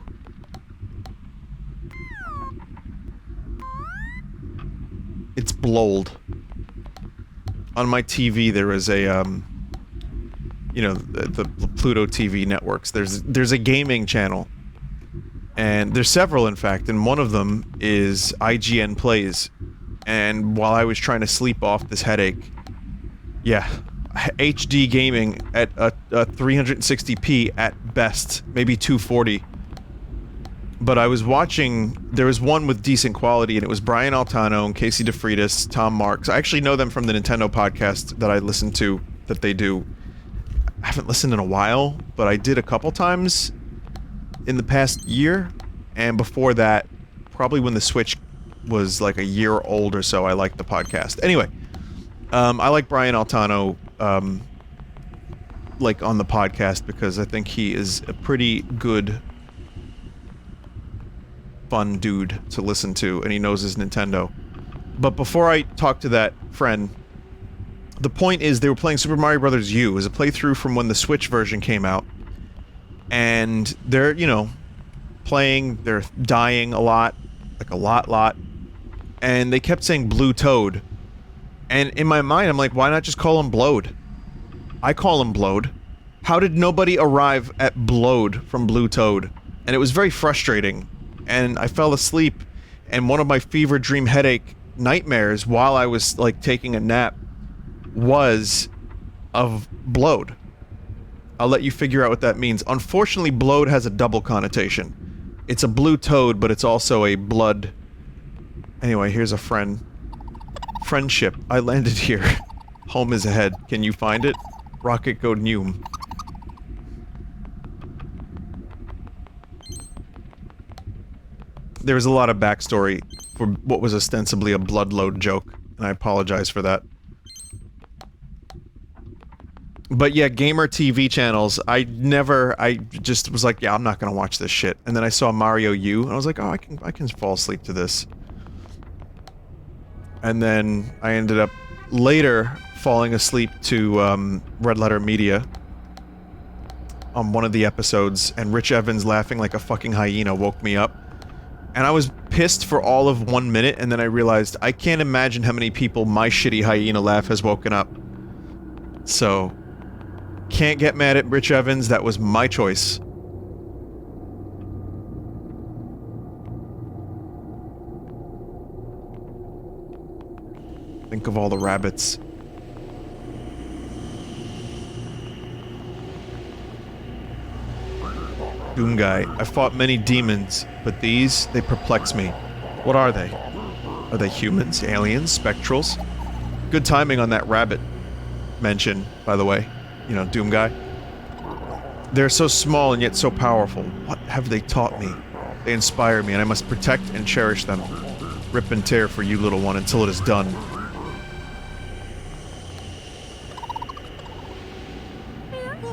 It's blold. On my TV there is a, you know, the Pluto TV networks. There's a gaming channel. And there's several, in fact, and one of them is IGN Plays. And while I was trying to sleep off this headache, yeah, HD gaming at a 360p at best, maybe 240. But I was watching, there was one with decent quality, and it was Brian Altano and Casey DeFreitas, Tom Marks. I actually know them from the Nintendo podcast that I listen to, that they do. I haven't listened in a while, but I did a couple times in the past year, and before that, probably when the Switch was like a year old or so, I liked the podcast. Anyway, I like Brian Altano, like on the podcast because I think he is a pretty good, fun dude to listen to, and he knows his Nintendo. But before I talk to that friend, the point is they were playing Super Mario Bros. U. It was a playthrough from when the Switch version came out. And they're, you know, playing, they're dying a lot. Like a lot. And they kept saying Blue Toad. And in my mind, I'm like, why not just call him Blowed? I call him Blowed. How did nobody arrive at Blowed from Blue Toad? And it was very frustrating. And I fell asleep, and one of my fever dream headache nightmares while I was, like, taking a nap was of Blowed. I'll let you figure out what that means. Unfortunately, Blowed has a double connotation. It's a blue toad, but it's also a blood... Anyway, here's a friend. Friendship. I landed here. Home is ahead. Can you find it? Rocket go Neum. There was a lot of backstory for what was ostensibly a bloodload joke, and I apologize for that. But yeah, gamer TV channels, I just was like, yeah, I'm not gonna watch this shit. And then I saw Mario U, and I was like, oh, I can fall asleep to this. And then I ended up later falling asleep to Red Letter Media on one of the episodes, and Rich Evans laughing like a fucking hyena woke me up. And I was pissed for all of 1 minute, and then I realized I can't imagine how many people my shitty hyena laugh has woken up. So, can't get mad at Rich Evans, that was my choice. Think of all the rabbits. Doom guy. I fought many demons, but these, they perplex me. What are they? Are they humans, aliens, spectrals? Good timing on that rabbit mention, by the way. You know, Doom guy. They're so small and yet so powerful. What have they taught me? They inspire me, and I must protect and cherish them. Rip and tear for you, little one, until it is done.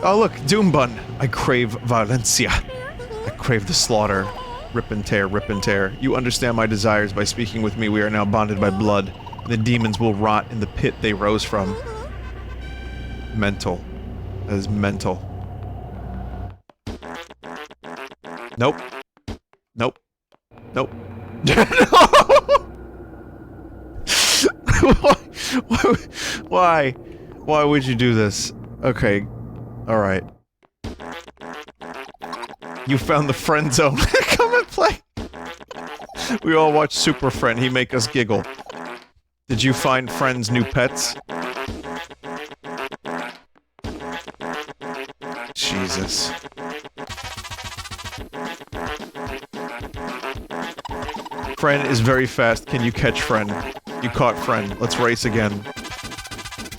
Oh look, Doom Bun. I crave Valencia. I crave the slaughter. Rip and tear, rip and tear. You understand my desires by speaking with me. We are now bonded by blood. And the demons will rot in the pit they rose from. Mental. That is mental. Nope. Nope. Nope. Why? Why would you do this? Okay. Alright. You found the friend zone. Come and play! We all watch Super Friend, he make us giggle. Did you find Friend's new pets? Jesus. Friend is very fast, can you catch Friend? You caught Friend, let's race again.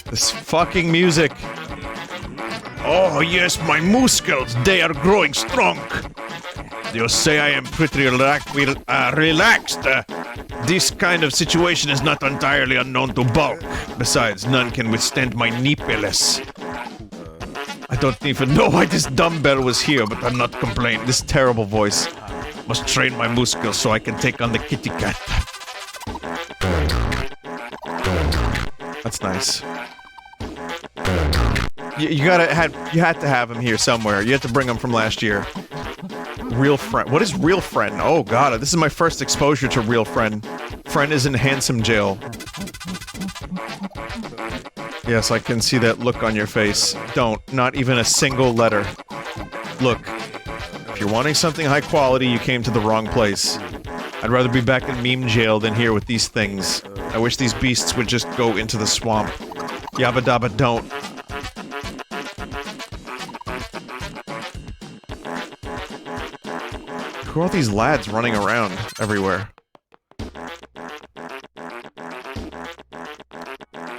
This fucking music! Oh yes, my muscles, they are growing strong. You say I am pretty relaxed. This kind of situation is not entirely unknown to Bulk. Besides, none can withstand my nipples. I don't even know why this dumbbell was here, but I'm not complaining. This terrible voice. Must train my muscles so I can take on the kitty cat. That's nice. You had to have him here somewhere. You had to bring him from last year. Real Friend. What is Real Friend? Oh god, this is my first exposure to Real Friend. Friend is in handsome jail. Yes, I can see that look on your face. Don't. Not even a single letter. Look. If you're wanting something high quality, you came to the wrong place. I'd rather be back in meme jail than here with these things. I wish these beasts would just go into the swamp. Yabba dabba don't. Who are all these lads running around everywhere?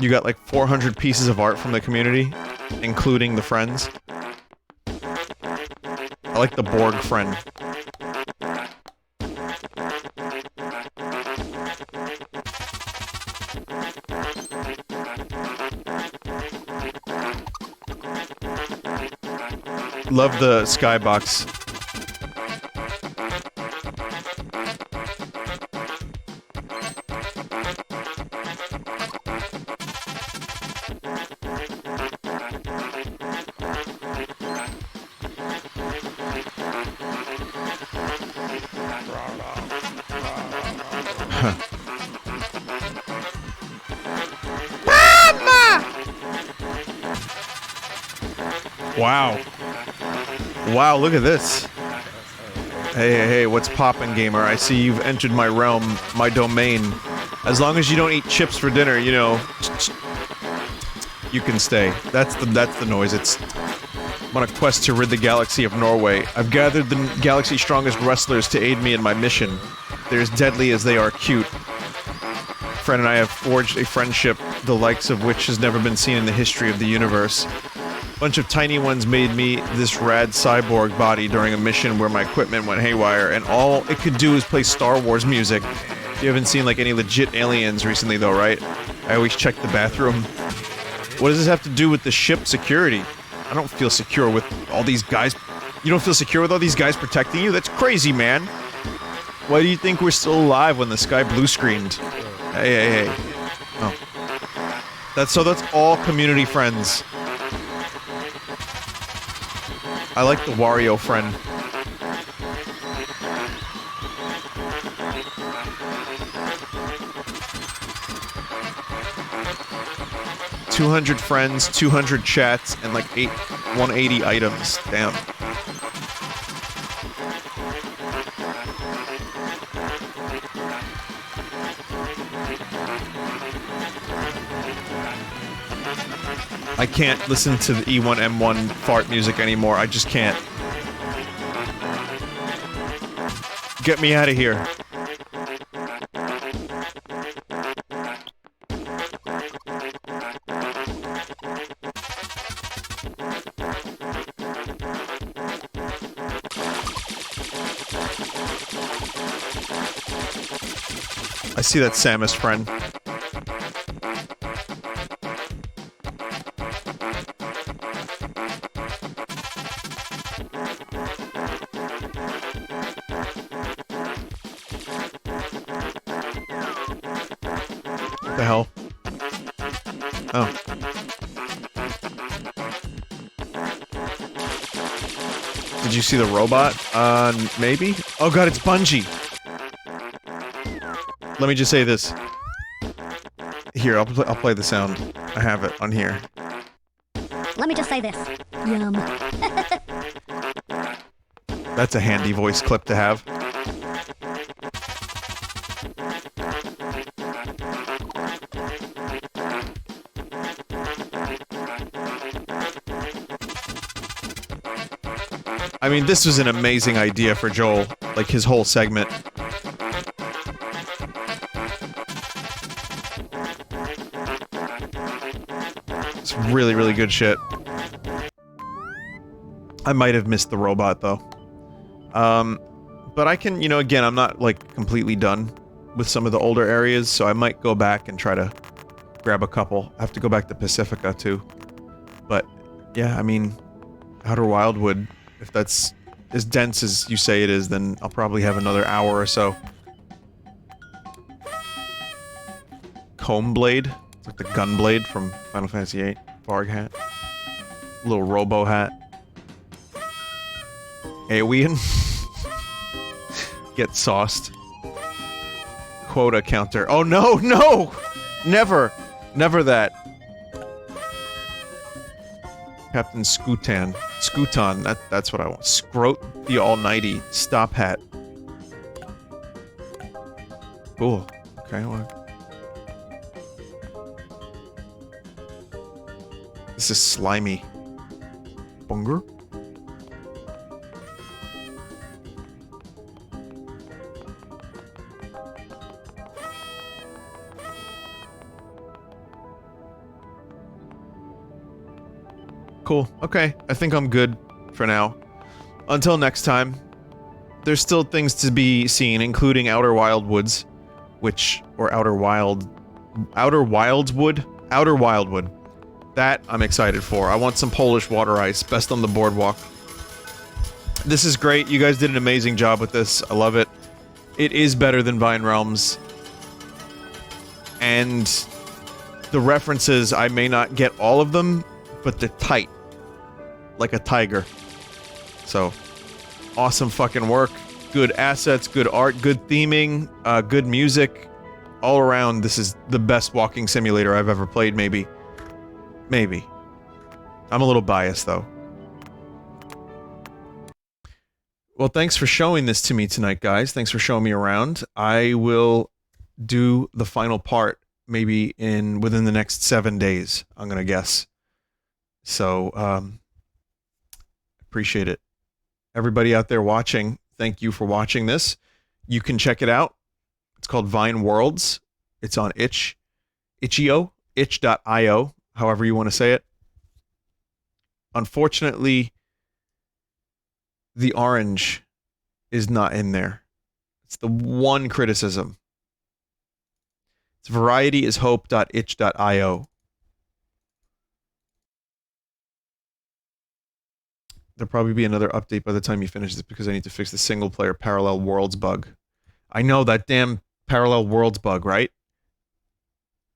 You got like 400 pieces of art from the community, including the friends. I like the Borg friend. Love the skybox. Wow. Wow, look at this. Hey, what's poppin', gamer? I see you've entered my realm, my domain. As long as you don't eat chips for dinner, you know, you can stay. That's the noise. I'm on a quest to rid the galaxy of Knowhere. I've gathered the galaxy's strongest wrestlers to aid me in my mission. They're as deadly as they are cute. Friend and I have forged a friendship, the likes of which has never been seen in the history of the universe. Bunch of tiny ones made me this rad cyborg body during a mission where my equipment went haywire, and all it could do is play Star Wars music. You haven't seen like any legit aliens recently though, right? I always check the bathroom. What does this have to do with the ship security? I don't feel secure with all these guys. You don't feel secure with all these guys protecting you? That's crazy, man. Why do you think we're still alive when the sky blue screened? Hey. Oh. That's all community friends. I like the Wario friend. $200 friends, 200 chats, and like 180 items. Damn. I can't listen to the E1M1 fart music anymore. I just can't. Get me out of here. I see that Samus friend. What the hell? Oh. Did you see the robot? Maybe? Oh god, it's Bungie! Let me just say this. Here, I'll play the sound. I have it on here. Let me just say this. Yum. That's a handy voice clip to have. I mean, this was an amazing idea for Joel. Like, his whole segment. It's really, really good shit. I might have missed the robot, though. But I can, you know, again, I'm not, like, completely done with some of the older areas, so I might go back and try to grab a couple. I have to go back to Pacifica, too. But, yeah, I mean, Outer Wildwood, if that's as dense as you say it is, then I'll probably have another hour or so. Comb Blade? It's like the gun blade from Final Fantasy VIII. Varg hat. Little robo hat. Aewean? Get sauced. Quota counter. Oh no, no! Never! Never that. Captain Scootan. Scooton, that's what I want. Scrote the Almighty. Stop hat. Cool. Okay, well. This is slimy. Bunger? Cool. Okay, I think I'm good for now. Until next time, there's still things to be seen, including Outer Wildwoods, or Outer Wildwood. That I'm excited for. I want some Polish water ice, best on the boardwalk. This is great. You guys did an amazing job with this. I love it. It is better than Vine Realms. And the references, I may not get all of them, but they're tight. Like a tiger. So, awesome fucking work. Good assets, good art, good theming, good music. All around, this is the best walking simulator I've ever played, maybe. Maybe. I'm a little biased, though. Well, thanks for showing this to me tonight, guys. Thanks for showing me around. I will do the final part, maybe within the next 7 days, I'm gonna guess. So, appreciate it. Everybody out there watching, thank you for watching this. You can check it out. It's called Vine Worlds. It's on itch.io, however you want to say it. Unfortunately, the orange is not in there. It's the one criticism. It's varietyishope.itch.io. There'll probably be another update by the time you finish this because I need to fix the single-player Parallel Worlds bug. I know, that damn Parallel Worlds bug, right?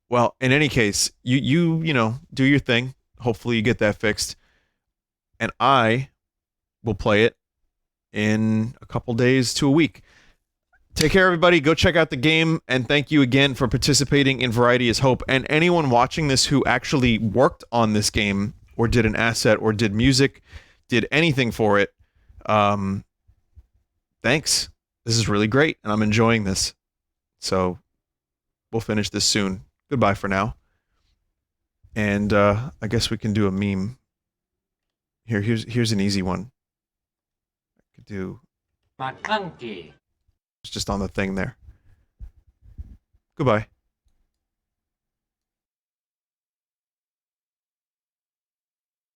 Well, in any case, you know, do your thing. Hopefully you get that fixed. And I we'll play it in a couple days to a week. Take care, everybody. Go check out the game, and thank you again for participating in Variety is Hope. And anyone watching this who actually worked on this game, or did an asset, or did music, did anything for it, thanks. This is really great, and I'm enjoying this. So, we'll finish this soon. Goodbye for now. And I guess we can do a meme. Here's an easy one. I could do. It's just on the thing there. Goodbye.